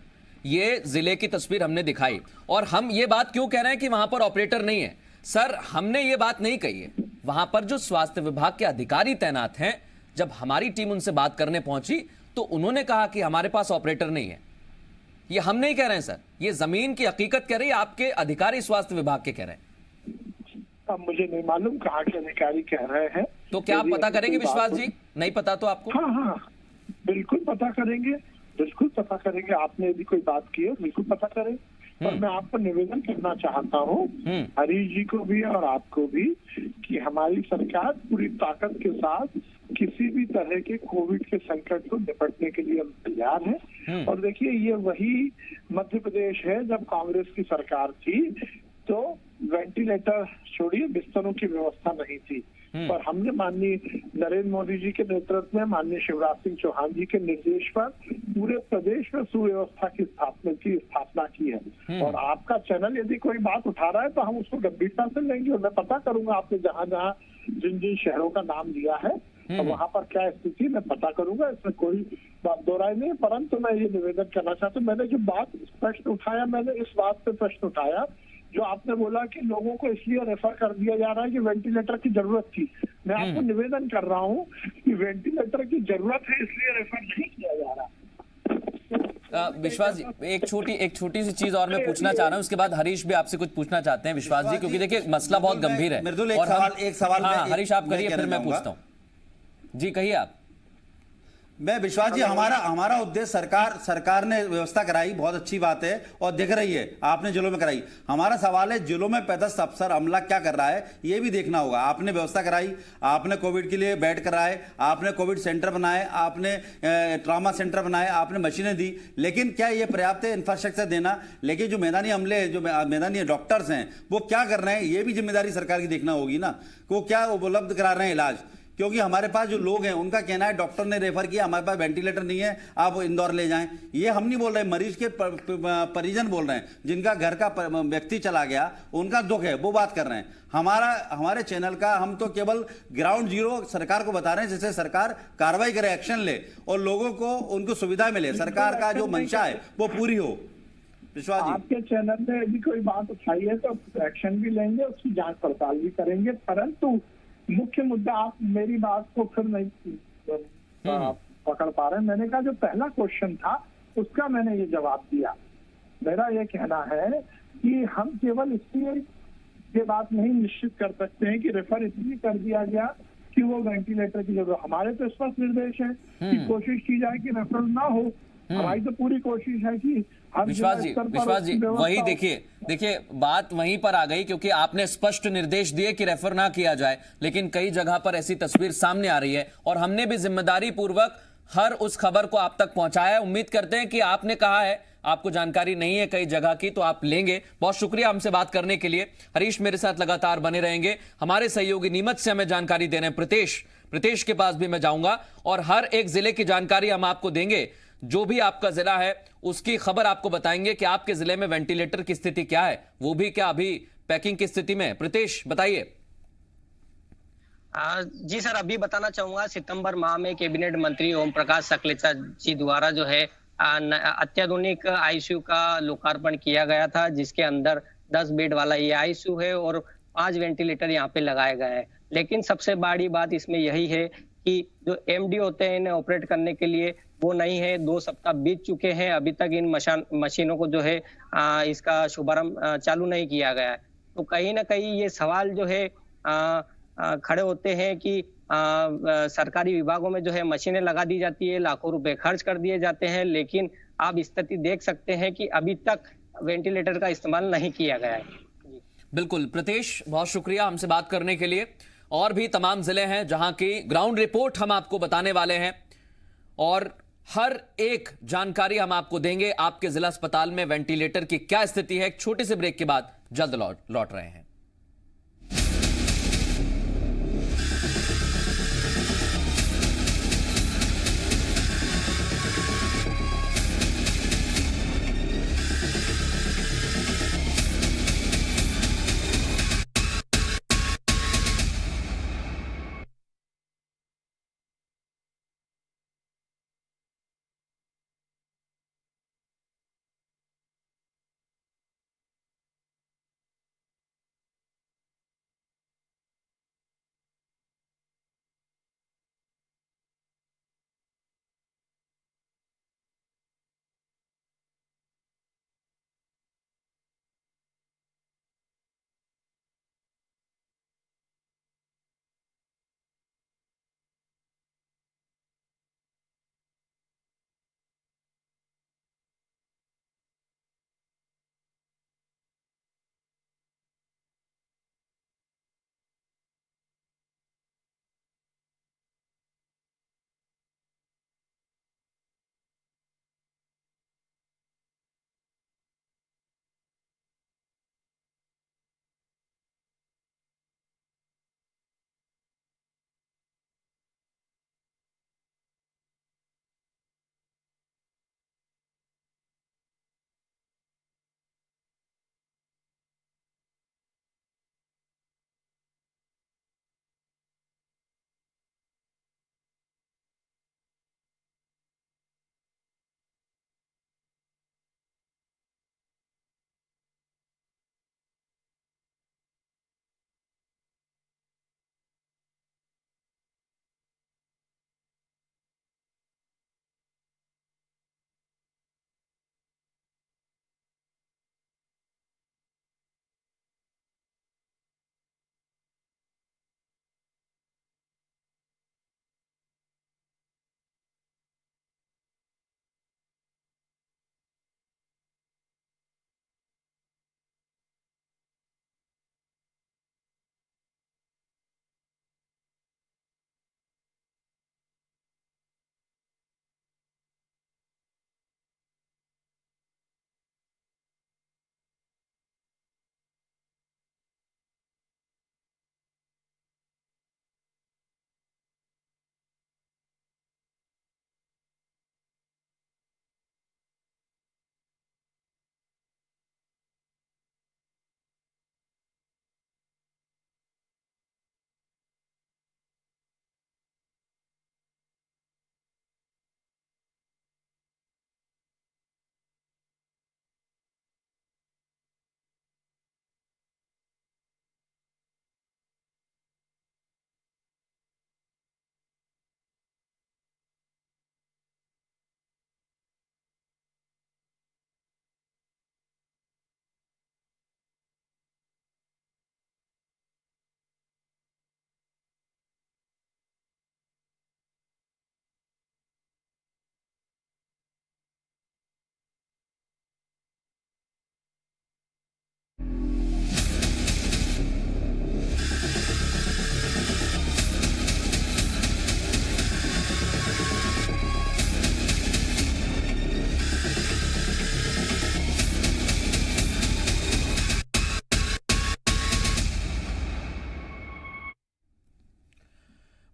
ये जिले की तस्वीर हमने दिखाई। और हम ये बात क्यों कह रहे हैं कि वहां पर ऑपरेटर नहीं है? सर हमने ये बात नहीं कही है, वहां पर जो स्वास्थ्य विभाग के अधिकारी तैनात हैं, जब हमारी टीम उनसे बात करने पहुंची तो उन्होंने कहा कि हमारे पास ऑपरेटर नहीं है। ये हम नहीं कह रहे हैं सर, ये जमीन की हकीकत कह रही है, आपके अधिकारी स्वास्थ्य विभाग के कह रहे हैं। अब मुझे नहीं मालूम कहाँ के अधिकारी कह रहे हैं, तो क्या आप पता करेंगे विश्वास जी? नहीं पता तो आपको? हाँ बिल्कुल पता करेंगे, बिल्कुल पता करेंगे। आपने यदि कोई बात की है बिल्कुल पता करें। और मैं आपको निवेदन करना चाहता हूँ, हरीश जी को भी और आपको भी, कि हमारी सरकार पूरी ताकत के साथ किसी भी तरह के कोविड के संकट को निपटने के लिए हम तैयार हैं। और देखिए, ये वही मध्य प्रदेश है जब कांग्रेस की सरकार थी तो वेंटिलेटर छोड़िए, बिस्तरों की व्यवस्था नहीं थी, पर हमने माननीय नरेंद्र मोदी जी के नेतृत्व में, माननीय शिवराज सिंह चौहान जी के निर्देश पर पूरे प्रदेश में सुव्यवस्था की स्थापना की है। और आपका चैनल यदि कोई बात उठा रहा है तो हम उसको गंभीरता से लेंगे और मैं पता करूंगा आपने जहां जहां जिन शहरों का नाम लिया है तो वहां पर क्या स्थिति मैं पता करूंगा, इसमें कोई बात दो राय नहीं। परंतु मैं ये निवेदन करना चाहता हूँ, मैंने जो प्रश्न उठाया, मैंने इस बात पे प्रश्न उठाया जो आपने बोला कि लोगों को इसलिए रेफर कर दिया जा रहा है कि वेंटिलेटर की जरूरत थी। मैं आपको निवेदन कर रहा हूं कि वेंटिलेटर की जरूरत है इसलिए रेफर नहीं किया जा रहा। विश्वास जी, एक छोटी सी चीज और मैं पूछना चाह रहा हूं, उसके बाद हरीश भी आपसे कुछ पूछना चाहते हैं विश्वास जी, क्योंकि देखिए मसला बहुत गंभीर है। एक सवाल हरीश आप करिए, फिर मैं पूछता हूं। जी कहिए आप। मैं विश्वास जी, हमारा उद्देश्य सरकार ने व्यवस्था कराई, बहुत अच्छी बात है और दिख रही है आपने जिलों में कराई। हमारा सवाल है जिलों में पदस्थ अफसर अमला क्या कर रहा है, ये भी देखना होगा। आपने व्यवस्था कराई, आपने कोविड के लिए बेड कराए, आपने कोविड सेंटर बनाए, आपने ट्रॉमा सेंटर बनाए, आपने मशीनें दी, लेकिन क्या ये पर्याप्त है इंफ्रास्ट्रक्चर देना? लेकिन जो मैदानी अमले, जो मैदानी डॉक्टर्स हैं, वो क्या कर रहे हैं, ये भी जिम्मेदारी सरकार की देखना होगी ना, वो क्या उपलब्ध करा रहे हैं इलाज। क्योंकि हमारे पास जो लोग हैं उनका कहना है डॉक्टर ने रेफर किया, हमारे पास वेंटिलेटर नहीं है, आप इंदौर ले जाएं। ये हम नहीं बोल रहे, मरीज के परिजन बोल रहे हैं, जिनका घर का व्यक्ति चला गया उनका दुख है, वो बात कर रहे हैं। हमारे चैनल का हम तो केवल ग्राउंड जीरो सरकार को बता रहे हैं, जिससे सरकार कार्रवाई करे, एक्शन ले और लोगों को उनको सुविधा मिले, सरकार का जो मंशा है वो पूरी हो। विश्वास जी, आपके चैनल में यदि कोई बात उठाई है तो एक्शन भी लेंगे, उसकी जांच पड़ताल भी करेंगे। परंतु मुख्य मुद्दा, आप मेरी बात को फिर नहीं पकड़ पा रहे हैं। मैंने कहा जो पहला क्वेश्चन था उसका मैंने ये जवाब दिया। मेरा ये कहना है कि हम केवल इसलिए ये बात नहीं निश्चित कर सकते हैं कि रेफर इसलिए कर दिया गया कि वो वेंटिलेटर की जरूरत। हमारे तो स्पष्ट निर्देश है कि कोशिश की जाए कि रेफर ना हो, हमारी तो पूरी कोशिश है कि हम विश्वास जिला जी, स्तर पर विश्वास उसकी जी, व्यवस्था वही हो। देखिए बात वहीं पर आ गई, क्योंकि आपने स्पष्ट निर्देश दिए कि रेफर ना किया जाए, लेकिन कई जगह पर ऐसी तस्वीर सामने आ रही है और हमने भी जिम्मेदारी पूर्वक हर उस खबर को आप तक पहुंचाया है। उम्मीद करते हैं कि आपने कहा है आपको जानकारी नहीं है कई जगह की, तो आप लेंगे। बहुत शुक्रिया हमसे बात करने के लिए। हरीश मेरे साथ लगातार बने रहेंगे। हमारे सहयोगी नीमच से हमें जानकारी दे रहे हैं प्रीतेश के पास भी मैं जाऊंगा और हर एक जिले की जानकारी हम आपको देंगे। जो भी आपका जिला है उसकी खबर आपको बताएंगे कि आपके जिले में वेंटिलेटर की स्थिति क्या है, वो भी क्या अभी पैकिंग की स्थिति में। प्रीतेश बताइए। जी सर, अभी बताना चाहूंगा, सितंबर माह में कैबिनेट मंत्री ओम प्रकाश सकलेचा जी द्वारा जो है अत्याधुनिक आईसीयू का लोकार्पण किया गया था, जिसके अंदर 10 बेड वाला ये आईसीयू है और 5 वेंटिलेटर यहाँ पे लगाए गए हैं। लेकिन सबसे बड़ी बात इसमें यही है कि जो एमडी होते हैं इन्हें ऑपरेट करने के लिए वो नहीं है। 2 सप्ताह बीत चुके हैं, अभी तक इन मशीनों को जो है इसका शुभारंभ चालू नहीं किया गया है। तो कहीं ना कहीं ये सवाल जो है खड़े होते हैं कि सरकारी विभागों में जो है मशीनें लगा दी जाती है, लाखों रुपए खर्च कर दिए जाते हैं, लेकिन आप स्थिति देख सकते हैं कि अभी तक वेंटिलेटर का इस्तेमाल नहीं किया गया है। बिल्कुल प्रीतेश, बहुत शुक्रिया हमसे बात करने के लिए। और भी तमाम जिले हैं जहां की ग्राउंड रिपोर्ट हम आपको बताने वाले हैं और हर एक जानकारी हम आपको देंगे। आपके जिला अस्पताल में वेंटिलेटर की क्या स्थिति है, एक छोटे से ब्रेक के बाद जल्द लौट रहे हैं।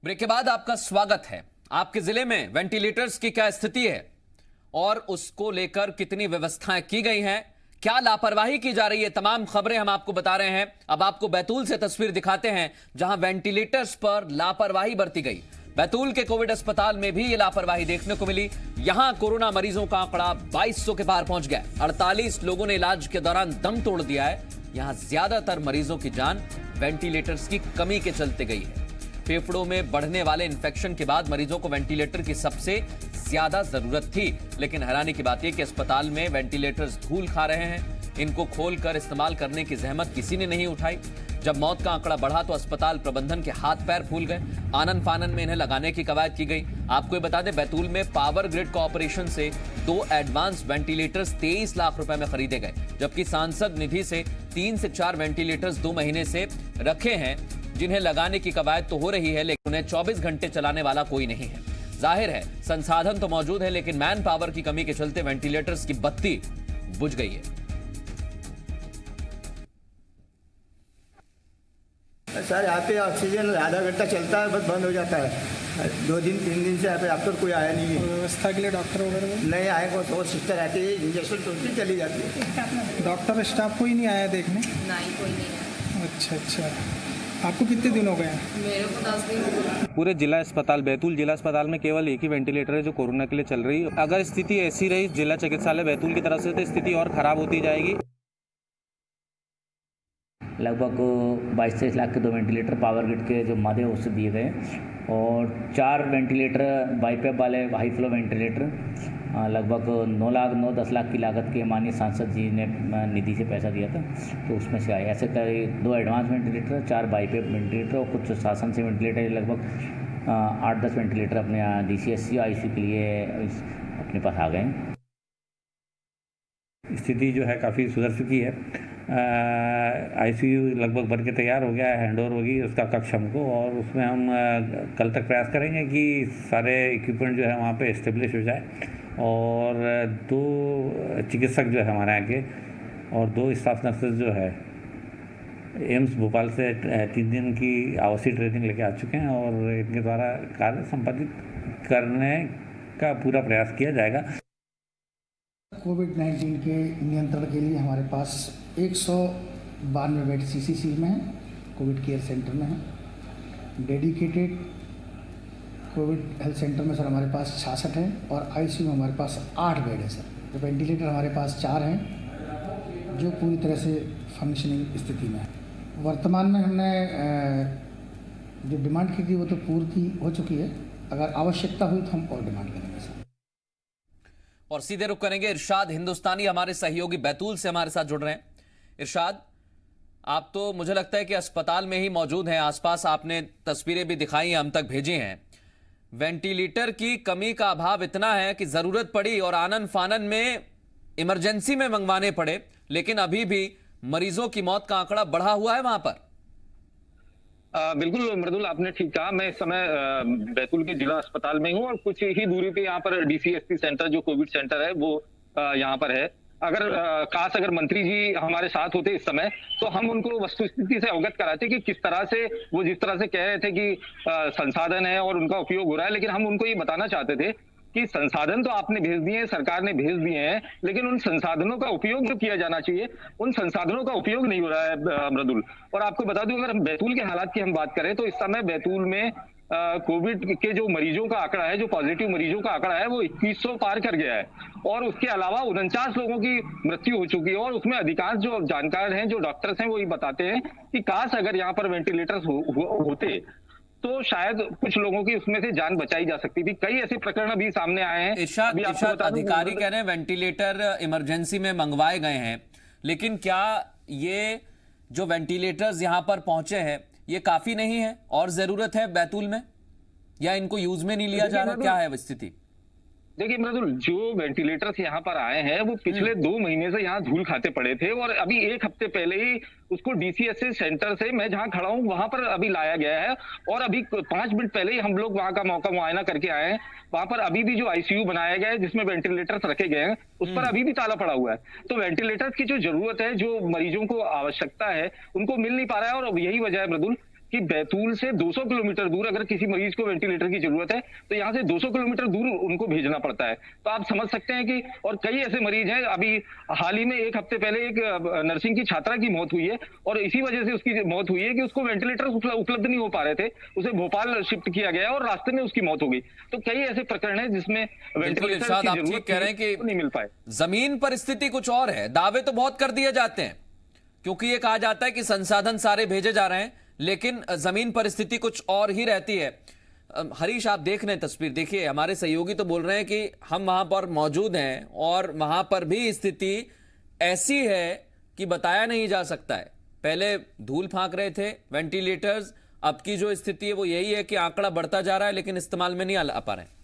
ब्रेक के बाद आपका स्वागत है। आपके जिले में वेंटिलेटर्स की क्या स्थिति है और उसको लेकर कितनी व्यवस्थाएं की गई हैं, क्या लापरवाही की जा रही है, तमाम खबरें हम आपको बता रहे हैं। अब आपको बैतूल से तस्वीर दिखाते हैं जहां वेंटिलेटर्स पर लापरवाही बरती गई। बैतूल के कोविड अस्पताल में भी ये लापरवाही देखने को मिली। यहां कोरोना मरीजों का आंकड़ा 2200 के पार पहुंच गया। 48 लोगों ने इलाज के दौरान दम तोड़ दिया है। यहां ज्यादातर मरीजों की जान वेंटिलेटर्स की कमी के चलते गई है। फेफड़ों में बढ़ने वाले इन्फेक्शन के बाद मरीजों को वेंटिलेटर की सबसे ज्यादा जरूरत थी, लेकिन हैरानी की बात यह कि अस्पताल में वेंटिलेटर्स धूल खा रहे हैं। इनको खोलकर इस्तेमाल करने की जहमत किसी ने नहीं उठाई। जब मौत का आंकड़ा बढ़ा तो अस्पताल प्रबंधन के हाथ पैर फूल गए। आनन फानन में इन्हें लगाने की कवायद की गई। आपको ये बता दें, बैतूल में पावर ग्रिड कॉर्पोरेशन से 2 एडवांस वेंटिलेटर्स 23 लाख रुपए में खरीदे गए, जबकि सांसद निधि से 3 से 4 वेंटिलेटर्स 2 महीने से रखे हैं, जिन्हें लगाने की कवायद तो हो रही है, लेकिन उन्हें 24 घंटे चलाने वाला कोई नहीं है। जाहिर है संसाधन तो मौजूद है, लेकिन मैन पावर की कमी के चलते वेंटिलेटर्स की बत्ती बुझ गई है। सर यहाँ पे ऑक्सीजन आधा घंटा चलता है, बस बंद हो जाता है। 2 दिन 3 दिन से यहाँ पे अब तक कोई आया नहीं है। व्यवस्था के लिए डॉक्टर वगैरह नहीं आए, वो सिस्टर आती है, इंजेक्शन तुरंत चली जाती है। डॉक्टर स्टाफ कोई नहीं आया देखने? नहीं, कोई नहीं आया। अच्छा, आपको कितने दिन हो गए? मेरे को 10 दिन। पूरे जिला अस्पताल बैतूल जिला अस्पताल में केवल एक ही वेंटिलेटर है जो कोरोना के लिए चल रही है। अगर स्थिति ऐसी रही जिला चिकित्सालय बैतूल की तरफ से तो स्थिति और खराब होती जाएगी। लगभग 22-23 लाख के 2 वेंटिलेटर पावर ग्रिड के जो मादे उससे दिए गए और 4 वेंटिलेटर बाईपैप वाले हाई फ्लो वेंटिलेटर लगभग 9-10 लाख की लागत के माननीय सांसद जी ने निधि से पैसा दिया था, तो उसमें से आए। ऐसे करीब 2 एडवांस वेंटिलेटर, 4 बाईपैप वेंटिलेटर और कुछ शासन से वेंटिलेटर, लगभग 8-10 वेंटिलेटर अपने DCSC ICU के लिए अपने पास आ गए। स्थिति जो है काफ़ी सुधर चुकी है। ICU लगभग बन के तैयार हो गया है, हैंडओवर होगी उसका कक्ष हमको, और उसमें हम कल तक प्रयास करेंगे कि सारे इक्विपमेंट जो है वहाँ पे इस्टेब्लिश हो जाए और 2 चिकित्सक जो है हमारे यहाँ के और 2 स्टाफ नर्सेज जो है एम्स भोपाल से 3 दिन की आवासीय ट्रेनिंग लेके आ चुके हैं और इनके द्वारा कार्य संपादित करने का पूरा प्रयास किया जाएगा। कोविड-19 के नियंत्रण के लिए हमारे पास 192 बेड CCC में है, कोविड केयर सेंटर में है। डेडिकेटेड कोविड हेल्थ सेंटर में सर हमारे पास 66 है और ICU में हमारे पास 8 बेड है सर। तो वेंटिलेटर हमारे पास 4 हैं जो पूरी तरह से फंक्शनिंग स्थिति में है। वर्तमान में हमने जो डिमांड की थी वो तो पूर्ति हो चुकी है। अगर आवश्यकता हुई तो हम और डिमांड करेंगे सर। और सीधे रुख करेंगे इरशाद हिंदुस्तानी, हमारे सहयोगी बैतूल से हमारे साथ जुड़ रहे हैं। इरशाद, आप तो मुझे लगता है कि अस्पताल में ही मौजूद हैं, आसपास आपने तस्वीरें भी दिखाई हैं, हम तक भेजी हैं। वेंटिलेटर की कमी का अभाव इतना है कि जरूरत पड़ी और आनन फानन में इमरजेंसी में मंगवाने पड़े, लेकिन अभी भी मरीजों की मौत का आंकड़ा बढ़ा हुआ है वहां पर। बिल्कुल मृदुल, आपने ठीक कहा। मैं इस समय बैतूल के जिला अस्पताल में हूँ और कुछ ही दूरी पे यहाँ पर DCSC सेंटर जो कोविड सेंटर है वो यहाँ पर है। अगर मंत्री जी हमारे साथ होते इस समय तो हम उनको वस्तुस्थिति से अवगत कराते कि किस तरह से वो जिस तरह से कह रहे थे कि संसाधन है और उनका उपयोग हो रहा है, लेकिन हम उनको ये बताना चाहते थे कि संसाधन तो आपने भेज दिए हैं, सरकार ने भेज दिए हैं, लेकिन उन संसाधनों का उपयोग जो किया जाना चाहिए उन संसाधनों का उपयोग नहीं हो रहा है मृदुल। और आपको बता दूं, अगर हम बैतूल के हालात की हम बात करें तो इस समय बैतूल में कोविड के जो मरीजों का आंकड़ा है, जो पॉजिटिव मरीजों का आंकड़ा है वो 2100 पार कर गया है और उसके अलावा 49 लोगों की मृत्यु हो चुकी है। और उसमें अधिकांश जो जानकार हैं, जो डॉक्टर्स हैं, वो ये बताते हैं कि काश अगर यहाँ पर वेंटिलेटर्स होते तो शायद कुछ लोगों की उसमें से जान बचाई जा सकती थी। कई ऐसे प्रकरण अभी सामने आए हैं। इरशाद, अधिकारी कह रहे हैं वेंटिलेटर इमरजेंसी में मंगवाए गए हैं, लेकिन क्या ये जो वेंटिलेटर्स यहाँ पर पहुंचे हैं ये काफी नहीं है और जरूरत है बैतूल में, या इनको यूज में नहीं लिया जा रहा? क्या है स्थिति? देखिए मृदुल, जो वेंटिलेटर्स यहाँ पर आए हैं वो पिछले 2 महीने से यहाँ धूल खाते पड़े थे और अभी 1 हफ्ते पहले ही उसको DCSC सेंटर से, मैं जहाँ खड़ा हूँ वहां पर अभी लाया गया है और अभी 5 मिनट पहले ही हम लोग वहां का मौका मुआयना करके आए हैं। वहां पर अभी भी जो ICU बनाया गया है जिसमें वेंटिलेटर्स रखे गए हैं उस पर अभी भी ताला पड़ा हुआ है। तो वेंटिलेटर्स की जो जरूरत है, जो मरीजों को आवश्यकता है, उनको मिल नहीं पा रहा है। और यही वजह है मृदुल कि बैतूल से 200 किलोमीटर दूर अगर किसी मरीज को वेंटिलेटर की जरूरत है तो यहाँ से 200 किलोमीटर दूर उनको भेजना पड़ता है। तो आप समझ सकते हैं कि और कई ऐसे मरीज हैं, अभी हाल ही में एक हफ्ते पहले एक नर्सिंग की छात्रा की मौत हुई है और इसी वजह से उसकी मौत हुई है कि उसको वेंटिलेटर उपलब्ध नहीं हो पा रहे थे, उसे भोपाल शिफ्ट किया गया और रास्ते में उसकी मौत हो गई। तो कई ऐसे प्रकरण है जिसमें वेंटिलेटर की जरूरत कह रहे हैं कि नहीं मिल पाए। जमीन पर स्थिति कुछ और है, दावे तो बहुत कर दिए जाते हैं क्योंकि ये कहा जाता है कि संसाधन सारे भेजे जा रहे हैं, लेकिन जमीन पर स्थिति कुछ और ही रहती है। हरीश, आप देख रहे हैं तस्वीर, देखिए हमारे सहयोगी तो बोल रहे हैं कि हम वहां पर मौजूद हैं और वहां पर भी स्थिति ऐसी है कि बताया नहीं जा सकता है। पहले धूल फांक रहे थे वेंटिलेटर्स, अब की जो स्थिति है वो यही है कि आंकड़ा बढ़ता जा रहा है लेकिन इस्तेमाल में नहीं आ पा रहे हैं।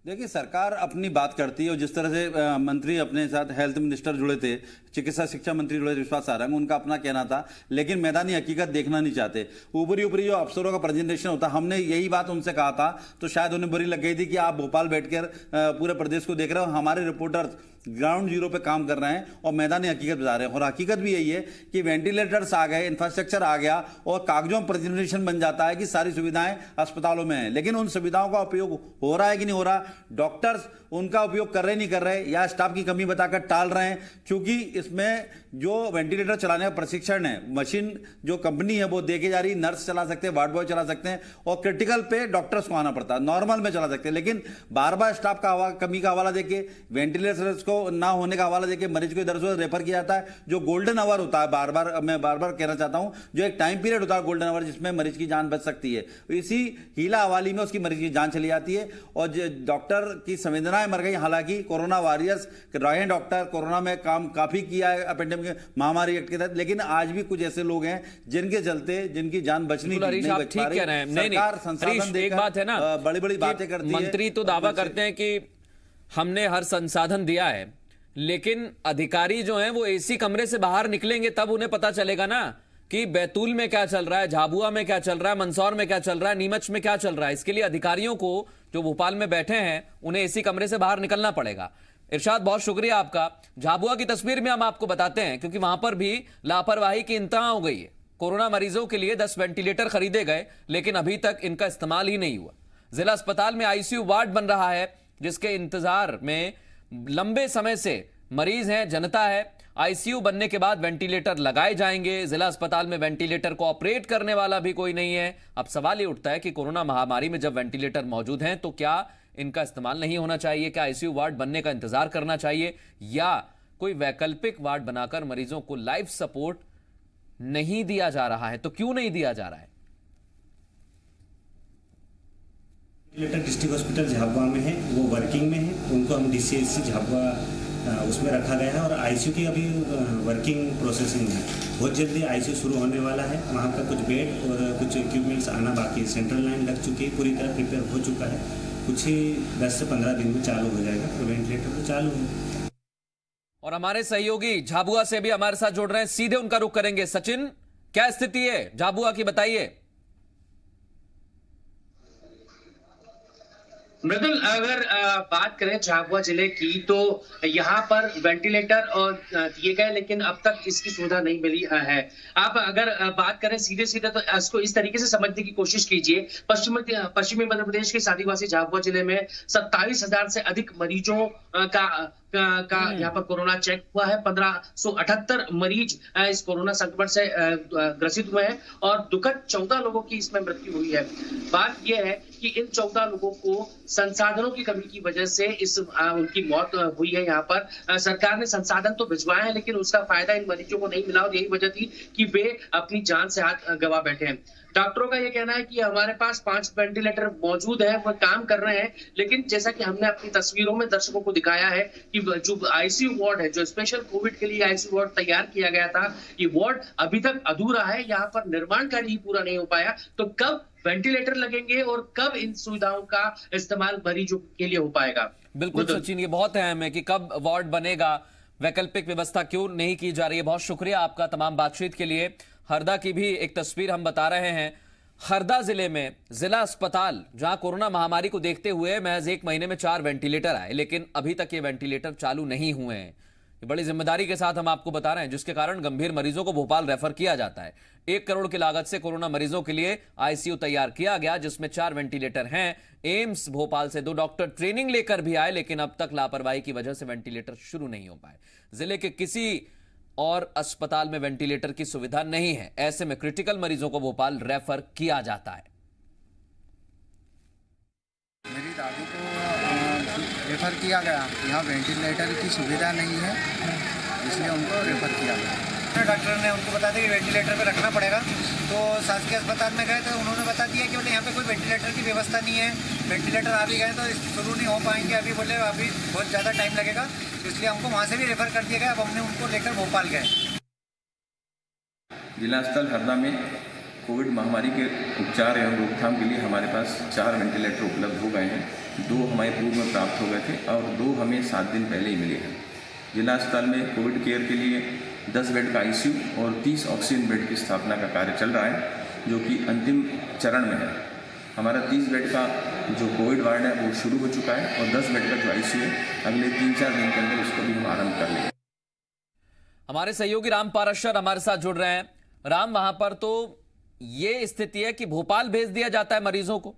देखिए, सरकार अपनी बात करती है और जिस तरह से मंत्री अपने साथ हेल्थ मिनिस्टर जुड़े थे, चिकित्सा शिक्षा मंत्री जुड़े विश्वास सारंग, उनका अपना कहना था, लेकिन मैदानी हकीकत देखना नहीं चाहते। ऊपरी ऊपरी जो अफसरों का प्रेजेंटेशन होता, हमने यही बात उनसे कहा था तो शायद उन्हें बुरी लग गई थी कि आप भोपाल बैठकर पूरे प्रदेश को देख रहे हो, हमारे रिपोर्टर ग्राउंड जीरो पे काम कर रहे हैं और मैदानी हकीकत बता रहे हैं। और हकीकत भी यही है कि वेंटिलेटर्स आ गए, इंफ्रास्ट्रक्चर आ गया और कागजों में प्रेजेंटेशन बन जाता है कि सारी सुविधाएं अस्पतालों में हैं, लेकिन उन सुविधाओं का उपयोग हो रहा है कि नहीं हो रहा, डॉक्टर्स उनका उपयोग कर रहे नहीं कर रहे, या स्टाफ की कमी बताकर टाल रहे हैं। क्योंकि इसमें जो वेंटिलेटर चलाने का प्रशिक्षण है, मशीन जो कंपनी है वो देके जा रही, नर्स चला सकते हैं, वार्ड बॉय चला सकते हैं और क्रिटिकल पे डॉक्टर्स को आना पड़ता है, नॉर्मल में चला सकते हैं। लेकिन बार बार स्टाफ का कमी का हवाला देके, वेंटिलेटर्स को ना होने का हवाला देके मरीज को इधर से रेफर किया जाता है। जो गोल्डन आवर होता है, मैं बार बार कहना चाहता हूं, जो एक टाइम पीरियड होता है गोल्डन आवर जिसमें मरीज की जान बच सकती है, इसी हीला हवाली में उसकी मरीज की जान चली जाती है और डॉक्टर की संवेदनाएं मर गई। हालांकि कोरोना वॉरियर्स रहे हैं डॉक्टर, कोरोना में काम काफी किया है पेंडेमिक महामारी एक्ट के तहत, लेकिन आज भी कुछ ऐसे लोग हैं जिनके चलते जिनकी जान बचनी नहीं बच पा रही। सरकार संसाधन देकर एक बात है ना, बड़ी बड़ी बातें करती है। मंत्री तो दावा करते हैं कि हमने हर संसाधन दिया है, लेकिन अधिकारी जो हैं वो एसी कमरे से बाहर निकलेंगे तब उन्हें पता चलेगा ना कि बैतूल में क्या चल रहा है, झाबुआ में क्या चल रहा है, मंदसौर में क्या चल रहा है, नीमच में क्या चल रहा है। इसके लिए अधिकारियों को जो भोपाल में बैठे हैं उन्हें एसी कमरे से बाहर निकलना पड़ेगा। इरशाद, बहुत शुक्रिया आपका। झाबुआ की तस्वीर में हम आपको बताते हैं क्योंकि वहां पर भी लापरवाही की इंतहा हो गई है। कोरोना मरीजों के लिए 10 वेंटिलेटर खरीदे गए लेकिन अभी तक इनका इस्तेमाल ही नहीं हुआ। जिला अस्पताल में आईसीयू वार्ड बन रहा है जिसके इंतजार में लंबे समय से मरीज हैं, जनता है। आईसीयू बनने के बाद वेंटिलेटर लगाए जाएंगे। जिला अस्पताल में वेंटिलेटर को ऑपरेट करने वाला भी कोई नहीं है। अब सवाल ये उठता है कि कोरोना महामारी में जब वेंटिलेटर मौजूद हैं तो क्या इनका इस्तेमाल नहीं होना चाहिए? क्या आईसीयू वार्ड बनने का इंतजार करना चाहिए या कोई वैकल्पिक वार्ड बनाकर मरीजों को लाइफ सपोर्ट नहीं दिया जा रहा है? तो क्यों नहीं दिया जा रहा है? वेंटिलेटर डिस्ट्रिक्ट हॉस्पिटल झाबुआ में है, वो वर्किंग में है, उनको हम डीसीएससी झाबुआ उसमें रखा गया है और आईसीयू की अभी वर्किंग प्रोसेसिंग है। बहुत जल्दी आईसीयू शुरू होने वाला है। वहाँ पर कुछ बेड और कुछ इक्विपमेंट्स आना बाकी है। सेंट्रल लाइन लग चुकी है, पूरी तरह प्रिपेयर हो चुका है। कुछ ही 10 से 15 दिन में चालू हो जाएगा, तो वेंटिलेटर तो चालू है। और हमारे सहयोगी झाबुआ से भी हमारे साथ जुड़ रहे हैं, सीधे उनका रुख करेंगे। सचिन, क्या स्थिति है झाबुआ की, बताइए। मृदुल, अगर बात करें झाबुआ जिले की तो यहाँ पर वेंटिलेटर दिए गए लेकिन अब तक इसकी सुविधा नहीं मिली है। आप अगर बात करें सीधे सीधे तो इसको इस तरीके से समझने की कोशिश कीजिए। पश्चिमी मध्य प्रदेश के आदिवासी झाबुआ जिले में 27,000 से अधिक मरीजों का यहाँ पर कोरोना चेक हुआ है। 1578 मरीज इस कोरोना संक्रमण से ग्रसित हुए हैं और दुखद 14 लोगों की इसमें मृत्यु हुई है। बात यह है कि इन 14 लोगों को संसाधनों की कमी की वजह से उनकी मौत हुई है। यहाँ पर सरकार ने संसाधन तो भिजवाए हैं लेकिन उसका फायदा इन मरीजों को नहीं मिला और यही वजह थी कि वे अपनी जान से हाथ गंवा बैठे हैं। डॉक्टरों का यह कहना है कि हमारे पास 5 वेंटिलेटर मौजूद है, वो काम कर रहे हैं, लेकिन जैसा कि हमने अपनी तस्वीरों में दर्शकों को दिखाया है कि जो आईसीयू वार्ड है, जो स्पेशल कोविड के लिए आईसीयू वार्ड तैयार किया गया था, ये वार्ड अभी तक अधूरा है। यहाँ पर निर्माण कार्य ही पूरा नहीं हो पाया। तो कब वेंटिलेटर लगेंगे और कब इन सुविधाओं का इस्तेमाल मरीजों के लिए हो पाएगा? बिल्कुल सचिन, ये बहुत अहम है कि कब वार्ड बनेगा, वैकल्पिक व्यवस्था क्यों नहीं की जा रही है। बहुत शुक्रिया आपका तमाम बातचीत के लिए। हरदा की भी एक तस्वीर हम बता रहे हैं। हरदा जिले में जिला अस्पताल, जहां कोरोना महामारी को देखते हुए महज 1 महीने में 4 वेंटिलेटर आए, लेकिन अभी तक ये वेंटिलेटर चालू नहीं हुए हैं। ये बड़ी जिम्मेदारी के साथ हम आपको बता रहे हैं, जिसके कारण गंभीर मरीजों को भोपाल रेफर किया जाता है। 1 करोड़ की लागत से कोरोना मरीजों के लिए आईसीयू तैयार किया गया, जिसमें 4 वेंटिलेटर हैं। एम्स भोपाल से 2 डॉक्टर ट्रेनिंग लेकर भी आए, लेकिन अब तक लापरवाही की वजह से वेंटिलेटर शुरू नहीं हो पाए। जिले के किसी और अस्पताल में वेंटिलेटर की सुविधा नहीं है। ऐसे में क्रिटिकल मरीजों को भोपाल रेफर किया जाता है। मेरी दादी को रेफ़र किया गया, यहाँ वेंटिलेटर की सुविधा नहीं है, इसलिए उनको रेफ़र किया गया। डॉक्टर ने उनको बता दिया कि वेंटिलेटर पे रखना पड़ेगा, तो शासकीय अस्पताल में गए तो उन्होंने बता दिया कि बोले यहाँ पे कोई वेंटिलेटर की व्यवस्था नहीं है, वेंटिलेटर आ भी गए तो शुरू नहीं हो पाएंगे, अभी बोले अभी बहुत ज़्यादा टाइम लगेगा, इसलिए हमको वहाँ से भी रेफ़र कर दिया गया। अब हमने उनको लेकर भोपाल गए। जिला अस्पताल हरदा में कोविड महामारी के उपचार एवं रोकथाम के लिए हमारे पास 4 वेंटिलेटर उपलब्ध हो गए हैं। 2 हमारे पूर्व में प्राप्त हो गए थे और 2 हमें 7 दिन पहले ही मिले हैं। जिला अस्पताल में कोविड केयर के लिए 10 बेड का आईसीयू और 30 ऑक्सीजन बेड की स्थापना का कार्य चल रहा है, जो कि अंतिम चरण में है। हमारा 30 बेड का जो कोविड वार्ड है वो शुरू हो चुका है और 10 बेड का जो आईसीयू है अगले 3-4 दिन के अंदर उसको भी हम आरंभ कर लेंगे। हमारे सहयोगी राम पाराशर हमारे साथ जुड़ रहे हैं। राम, वहां पर तो ये स्थिति है कि भोपाल भेज दिया जाता है मरीजों को।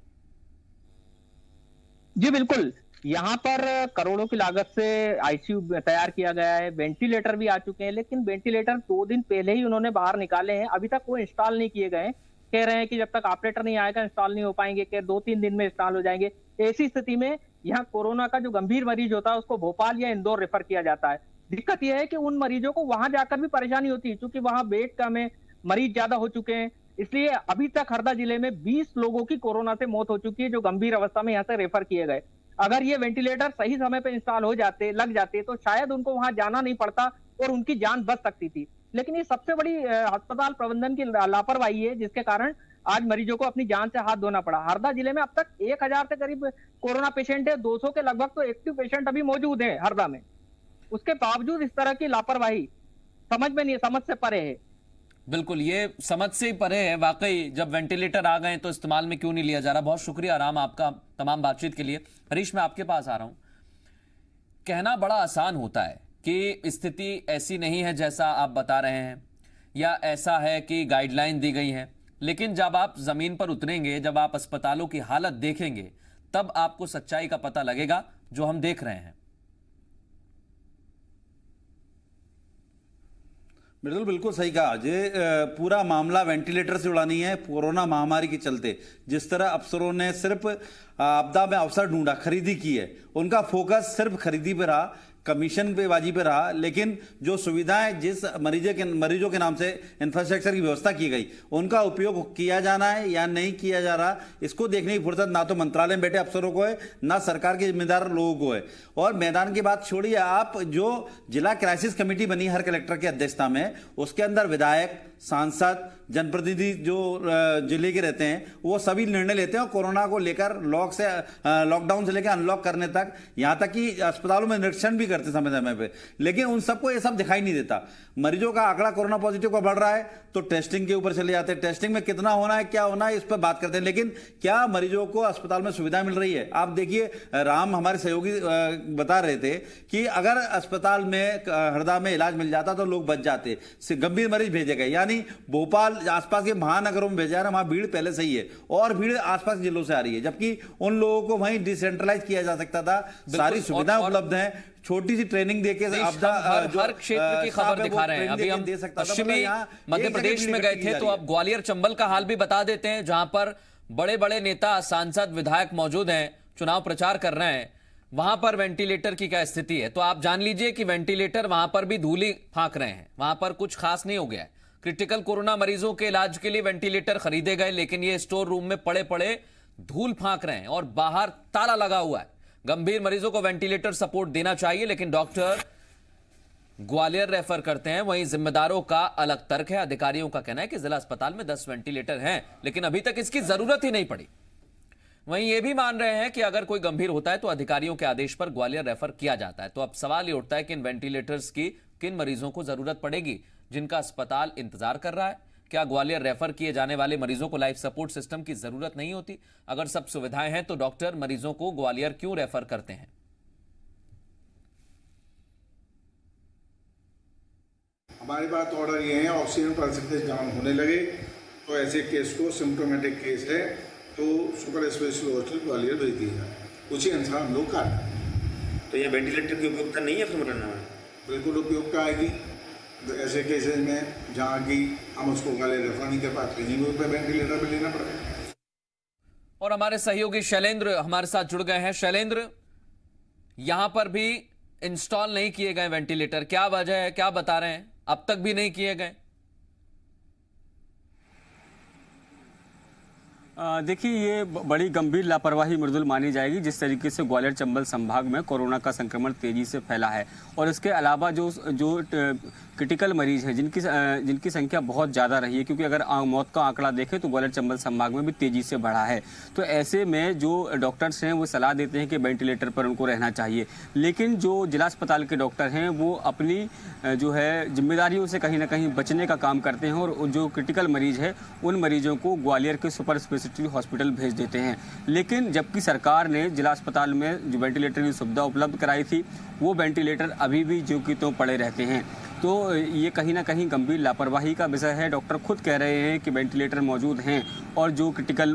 जी बिल्कुल, यहाँ पर करोड़ों की लागत से आईसीयू तैयार किया गया है, वेंटिलेटर भी आ चुके हैं, लेकिन वेंटिलेटर 2 दिन पहले ही उन्होंने बाहर निकाले हैं, अभी तक वो इंस्टॉल नहीं किए गए। कह रहे हैं कि जब तक ऑपरेटर नहीं आएगा इंस्टॉल नहीं हो पाएंगे, कि 2-3 दिन में इंस्टॉल हो जाएंगे। ऐसी स्थिति में यहाँ कोरोना का जो गंभीर मरीज होता है उसको भोपाल या इंदौर रेफर किया जाता है। दिक्कत यह है कि उन मरीजों को वहां जाकर भी परेशानी होती है, क्योंकि वहां बेड कम है, मरीज ज्यादा हो चुके हैं, इसलिए अभी तक हरदा जिले में 20 लोगों की कोरोना से मौत हो चुकी है, जो गंभीर अवस्था में यहाँ से रेफर किए गए। अगर ये वेंटिलेटर सही समय पे इंस्टॉल हो जाते, लग जाते, तो शायद उनको वहां जाना नहीं पड़ता और उनकी जान बच सकती थी। लेकिन ये सबसे बड़ी अस्पताल प्रबंधन की लापरवाही है, जिसके कारण आज मरीजों को अपनी जान से हाथ धोना पड़ा। हरदा जिले में अब तक 1000 से करीब कोरोना पेशेंट है, 200 के लगभग तो एक्टिव पेशेंट अभी मौजूद है हरदा में। उसके बावजूद इस तरह की लापरवाही समझ में नहीं, समझ से परे है। बिल्कुल, ये समझ से ही परे है। वाकई जब वेंटिलेटर आ गए तो इस्तेमाल में क्यों नहीं लिया जा रहा। बहुत शुक्रिया राम आपका तमाम बातचीत के लिए। हरीश, मैं आपके पास आ रहा हूं। कहना बड़ा आसान होता है कि स्थिति ऐसी नहीं है जैसा आप बता रहे हैं, या ऐसा है कि गाइडलाइन दी गई है, लेकिन जब आप जमीन पर उतरेंगे, जब आप अस्पतालों की हालत देखेंगे, तब आपको सच्चाई का पता लगेगा जो हम देख रहे हैं। बिल्कुल सही कहा। ये पूरा मामला वेंटिलेटर से जुड़ा नहीं है। कोरोना महामारी के चलते जिस तरह अफसरों ने सिर्फ आपदा में अवसर ढूंढा, खरीदी की है, उनका फोकस सिर्फ खरीदी पे रहा, कमीशन पे बाजी पे रहा, लेकिन जो सुविधाएं जिस मरीजों के नाम से इंफ्रास्ट्रक्चर की व्यवस्था की गई, उनका उपयोग किया जाना है या नहीं किया जा रहा, इसको देखने की फुर्सत ना तो मंत्रालय में बैठे अफसरों को है, ना सरकार के जिम्मेदार लोगों को है। और मैदान की बात छोड़िए, आप जो जिला क्राइसिस कमेटी बनी हर कलेक्टर की अध्यक्षता में, उसके अंदर विधायक, सांसद, जनप्रतिनिधि जो जिले के रहते हैं, वो सभी निर्णय लेते हैं और कोरोना को लेकर लॉकडाउन से लेकर अनलॉक करने तक, यहां तक कि अस्पतालों में निरीक्षण भी करते समय समय पे, लेकिन उन सबको ये सब दिखाई नहीं देता। मरीजों का आंकड़ा कोरोना पॉजिटिव का बढ़ रहा है तो टेस्टिंग के ऊपर चले जाते हैं, टेस्टिंग में कितना होना है, क्या होना है, इस पर बात करते हैं, लेकिन क्या मरीजों को अस्पताल में सुविधा मिल रही है? आप देखिए, राम हमारे सहयोगी बता रहे थे कि अगर अस्पताल में हरदा में इलाज मिल जाता तो लोग बच जाते, गंभीर मरीज भेजे गए, यानी भोपाल आसपास के महानगरों में भेजा जा रहा है, वहां भीड़ पहले से ही है और भीड़ आसपास जिलों से आ रही है, जबकि उन लोगों को वहीं डिसेंट्रलाइज किया जा सकता था। सारी सुविधाएं उपलब्ध हैं, छोटी सी ट्रेनिंग देके हर क्षेत्र की खबर दिखा रहे हैं। अभी हम पश्चिमी मध्य प्रदेश में गए थे, तो अब ग्वालियर चंबल का हाल भी बता देते हैं, जहां पर बड़े बड़े नेता, सांसद, विधायक मौजूद हैं, चुनाव प्रचार कर रहे हैं। वहां पर वेंटिलेटर की क्या स्थिति है, तो आप जान लीजिए कि वेंटिलेटर वहां पर भी धूली फांक रहे हैं, वहां पर कुछ खास नहीं हो गया है। क्रिटिकल कोरोना मरीजों के इलाज के लिए वेंटिलेटर खरीदे गए, लेकिन ये स्टोर रूम में पड़े पड़े धूल फांक रहे हैं और बाहर ताला लगा हुआ है। गंभीर मरीजों को वेंटिलेटर सपोर्ट देना चाहिए, लेकिन डॉक्टर ग्वालियर रेफर करते हैं। वहीं जिम्मेदारों का अलग तर्क है। अधिकारियों का कहना है कि जिला अस्पताल में 10 वेंटिलेटर हैं, लेकिन अभी तक इसकी जरूरत ही नहीं पड़ी। वहीं ये भी मान रहे हैं कि अगर कोई गंभीर होता है तो अधिकारियों के आदेश पर ग्वालियर रेफर किया जाता है। तो अब सवाल ये उठता है कि इन वेंटिलेटर्स की किन मरीजों को जरूरत पड़ेगी, जिनका अस्पताल इंतजार कर रहा है। क्या ग्वालियर रेफर किए जाने वाले मरीजों को लाइफ सपोर्ट सिस्टम की जरूरत नहीं होती? अगर सब सुविधाएं हैं तो डॉक्टर मरीजों को ग्वालियर क्यों रेफर करते हैं? हमारी बात ऑर्डर ये है, ऑक्सीजन परसेंटेज डाउन होने लगे तो ऐसे केस को, सिम्टोमेटिक केस है तो सुपर स्पेशल हॉस्पिटल ग्वालियर भेज दिया जाए, उसी अनुसार हम लोग कार्य करें। तो ये वेंटिलेटर की उपयोगिता नहीं है फिर मुरैना में? बिल्कुल उपयोगिता आएगी ऐसे केसेज में जहाँ की हम उसको ग्वालियर रेफर नहीं कर पाते, कहीं भी वेंटिलेटर पे लेना पड़ेगा। और हमारे सहयोगी शैलेंद्र हमारे साथ जुड़ गए हैं। शैलेंद्र, यहां पर भी इंस्टॉल नहीं किए गए वेंटिलेटर, क्या वजह है, क्या बता रहे हैं? अब तक भी नहीं किए गए? देखिए, ये बड़ी गंभीर लापरवाही मृदुल मानी जाएगी जिस तरीके से ग्वालियर चंबल संभाग में कोरोना का संक्रमण तेजी से फैला है। और इसके अलावा जो क्रिटिकल मरीज हैं जिनकी संख्या बहुत ज़्यादा रही है, क्योंकि अगर मौत का आंकड़ा देखें तो ग्वालियर चंबल संभाग में भी तेजी से बढ़ा है। तो ऐसे में जो डॉक्टर्स हैं वो सलाह देते हैं कि वेंटिलेटर पर उनको रहना चाहिए, लेकिन जो जिला अस्पताल के डॉक्टर हैं वो अपनी जो है जिम्मेदारियों से कहीं ना कहीं बचने का काम करते हैं और जो क्रिटिकल मरीज है उन मरीजों को ग्वालियर के सुपर स्पेशलिटी हॉस्पिटल भेज देते हैं। लेकिन जबकि सरकार ने जिला अस्पताल में जो वेंटिलेटर की सुविधा उपलब्ध कराई थी वो वेंटिलेटर अभी भी जो कि तो पड़े रहते हैं। तो ये कहीं ना कहीं गंभीर लापरवाही का विषय है। डॉक्टर खुद कह रहे हैं कि वेंटिलेटर मौजूद हैं और जो क्रिटिकल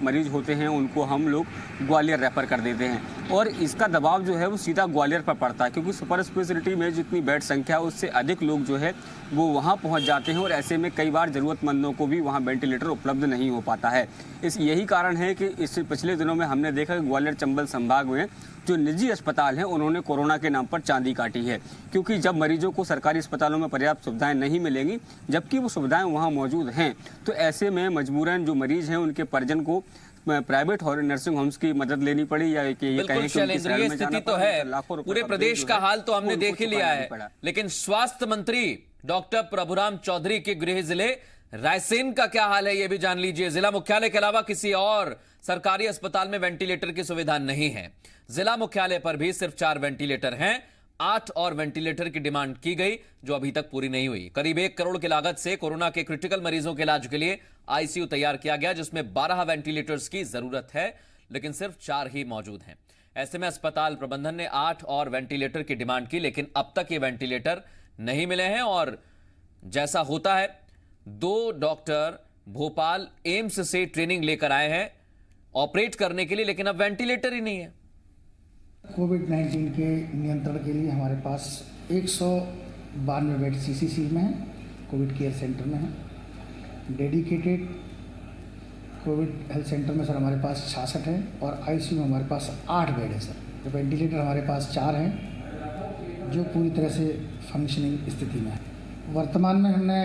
मरीज होते हैं उनको हम लोग ग्वालियर रेफर कर देते हैं और इसका दबाव जो है वो सीधा ग्वालियर पर पड़ता है, क्योंकि सुपर स्पेशलिटी में जितनी बेड संख्या है उससे अधिक लोग जो है वो वहाँ पहुँच जाते हैं और ऐसे में कई बार ज़रूरतमंदों को भी वहाँ वेंटिलेटर उपलब्ध नहीं हो पाता है। यही कारण है कि इस पिछले दिनों में हमने देखा कि ग्वालियर चंबल संभाग में जो निजी अस्पताल हैं उन्होंने कोरोना के नाम पर चांदी काटी है, क्योंकि जब मरीजों को सरकारी अस्पतालों में पर्याप्त सुविधाएं नहीं मिलेंगी जबकि वो सुविधाएं वहां मौजूद हैं, तो ऐसे में मजबूरन जो मरीज हैं उनके परिजन को प्राइवेट और नर्सिंग होम्स की मदद लेनी पड़ी या कि ये कहें कि उनकी शहर में जाना तो है। पूरे प्रदेश का हाल तो हमने देख ही लिया है, लेकिन स्वास्थ्य मंत्री डॉक्टर प्रभुराम चौधरी के गृह जिले रायसेन का क्या हाल है ये भी जान लीजिए। जिला मुख्यालय के अलावा किसी और सरकारी अस्पताल में वेंटिलेटर की सुविधा नहीं है। जिला मुख्यालय पर भी सिर्फ 4 वेंटिलेटर हैं। 8 और वेंटिलेटर की डिमांड की गई जो अभी तक पूरी नहीं हुई। करीब 1 करोड़ की लागत से कोरोना के क्रिटिकल मरीजों के इलाज के लिए आईसीयू तैयार किया गया, जिसमें 12 वेंटिलेटर्स की जरूरत है, लेकिन सिर्फ 4 ही मौजूद हैं। ऐसे में अस्पताल प्रबंधन ने 8 और वेंटिलेटर की डिमांड की, लेकिन अब तक ये वेंटिलेटर नहीं मिले हैं। और जैसा होता है, 2 डॉक्टर भोपाल एम्स से ट्रेनिंग लेकर आए हैं ऑपरेट करने के लिए, लेकिन अब वेंटिलेटर ही नहीं है। कोविड-19 के नियंत्रण के लिए हमारे पास 192 बेड सीसीसी में है, कोविड केयर सेंटर में है। डेडिकेटेड कोविड हेल्थ सेंटर में सर हमारे पास 66 है और आईसीयू में हमारे पास 8 बेड है सर। तो वेंटिलेटर हमारे पास 4 हैं जो पूरी तरह से फंक्शनिंग स्थिति में है। वर्तमान में हमने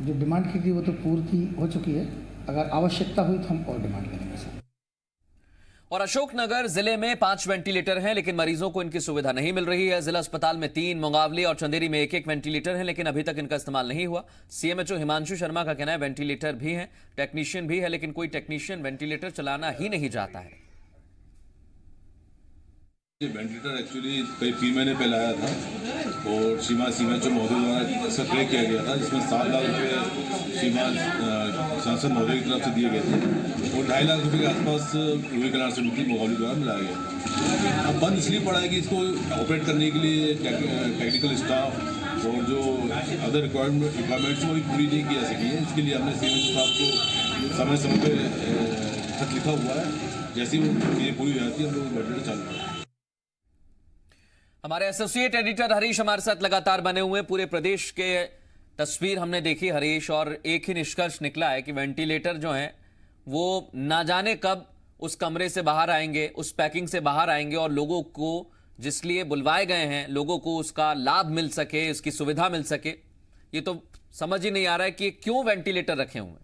जो डिमांड की थी वो तो पूर्ति हो चुकी है, अगर आवश्यकता हुई तो हम और डिमांड करेंगे सर। और अशोकनगर जिले में 5 वेंटिलेटर हैं, लेकिन मरीजों को इनकी सुविधा नहीं मिल रही है। जिला अस्पताल में 3, मुंगावली और चंदेरी में 1-1 वेंटिलेटर है, लेकिन अभी तक इनका इस्तेमाल नहीं हुआ। सीएमएचओ हिमांशु शर्मा का कहना है वेंटिलेटर भी हैं, टेक्नीशियन भी है, लेकिन कोई टेक्नीशियन वेंटिलेटर चलाना ही नहीं चाहता है। वेंटिलेटर एक्चुअली करीब 3 महीने पहले आया था और सीएमएचओ महोदय द्वारा सक्रिय किया गया था, जिसमें 7 लाख रुपये सांसद महोदय की तरफ से दिए गए थे और 2.5 लाख रुपये के आसपास रूही कल्याण समिति मुंगावली द्वारा मिलाया गया। अब बंद इसलिए पड़ा है कि इसको ऑपरेट करने के लिए टेक्निकल स्टाफ और जो अदर रिक्वायरमेंट्स वो भी पूरी नहीं की जा सकी है। इसके लिए हमने सीएमएचओ साहब को समय समय पर खत लिखा हुआ है, जैसे ही वो चीज़ें पूरी हो जाती है हम लोग वेंटिलेटर चालू करेंगे। हमारे एसोसिएट एडिटर हरीश हमारे साथ लगातार बने हुए। पूरे प्रदेश के तस्वीर हमने देखी हरीश, और एक ही निष्कर्ष निकला है कि वेंटिलेटर जो हैं वो ना जाने कब उस कमरे से बाहर आएंगे, उस पैकिंग से बाहर आएंगे और लोगों को जिस लिए बुलवाए गए हैं लोगों को उसका लाभ मिल सके, इसकी सुविधा मिल सके। ये तो समझ ही नहीं आ रहा है कि क्यों वेंटिलेटर रखे हुए हैं।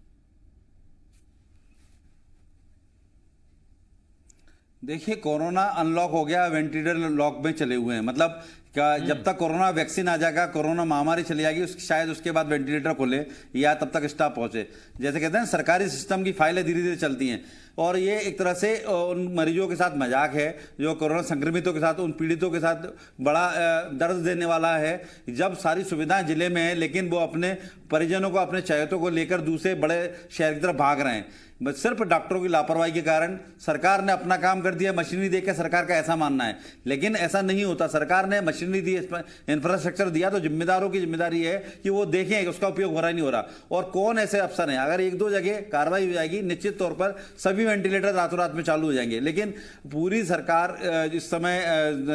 देखिए, कोरोना अनलॉक हो गया, वेंटिलेटर लॉक में चले हुए हैं। मतलब क्या जब तक कोरोना वैक्सीन आ जाएगा, कोरोना महामारी चली जाएगी, शायद उसके बाद वेंटिलेटर खोले या तब तक स्टाफ पहुंचे। जैसे कहते हैं सरकारी सिस्टम की फाइलें धीरे धीरे चलती हैं और ये एक तरह से उन मरीजों के साथ मजाक है जो कोरोना संक्रमितों के साथ, उन पीड़ितों के साथ बड़ा दर्द देने वाला है। जब सारी सुविधाएं जिले में है लेकिन वो अपने परिजनों को, अपने चहेतों को लेकर दूसरे बड़े शहर की तरफ भाग रहे हैं। बस सिर्फ डॉक्टरों की लापरवाही के कारण सरकार ने अपना काम कर दिया, मशीनरी देकर सरकार का ऐसा मानना है। लेकिन ऐसा नहीं होता, सरकार ने मशीनरी दी, इंफ्रास्ट्रक्चर दिया, तो जिम्मेदारों की जिम्मेदारी है कि वो देखें कि उसका उपयोग हो रहा नहीं हो रहा। और कौन ऐसे अफसर हैं, अगर एक दो जगह कार्रवाई हो जाएगी निश्चित तौर पर सभी वेंटिलेटर रातों रात में चालू हो जाएंगे। लेकिन पूरी सरकार इस समय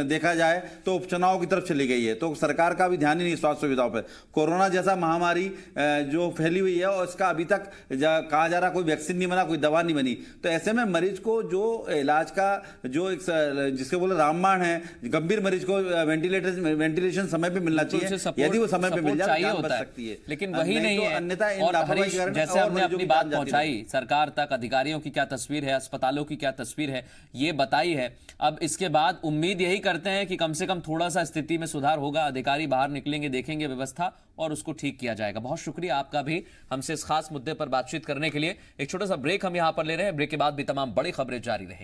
देखा जाए तो उपचुनाव की तरफ चली गई है, तो सरकार का भी ध्यान ही नहीं स्वास्थ्य सुविधाओं पर। कोरोना जैसा महामारी जो फैली हुई है और इसका अभी तक कहा जा रहा कोई वैक्सीन नहीं बना, कोई दवा नहीं बनी, तो ऐसे में मरीज को जो इलाज का जो एक जिसके बोले रामबाण है, गंभीर मरीज को वेंटिलेशन समय पे मिलना चाहिए। यदि वो समय पे मिल जाए तो जान बच सकती है, लेकिन वही नहीं है। अन्यथा और हरीश, जैसे हमने अपनी बात पहुंचाई सरकार तक, अधिकारियों की क्या तस्वीर है, अस्पतालों की क्या तस्वीर है, ये बताई है। अब इसके बाद उम्मीद यही करते हैं कि कम से कम थोड़ा सा स्थिति में सुधार होगा, अधिकारी बाहर निकलेंगे, देखेंगे व्यवस्था और उसको ठीक किया जाएगा। बहुत शुक्रिया आपका भी हमसे इस खास मुद्दे पर बातचीत करने के लिए। एक छोटा सा ब्रेक हम यहां पर ले रहे हैं, ब्रेक के बाद भी तमाम बड़ी खबरें जारी रहेंगी।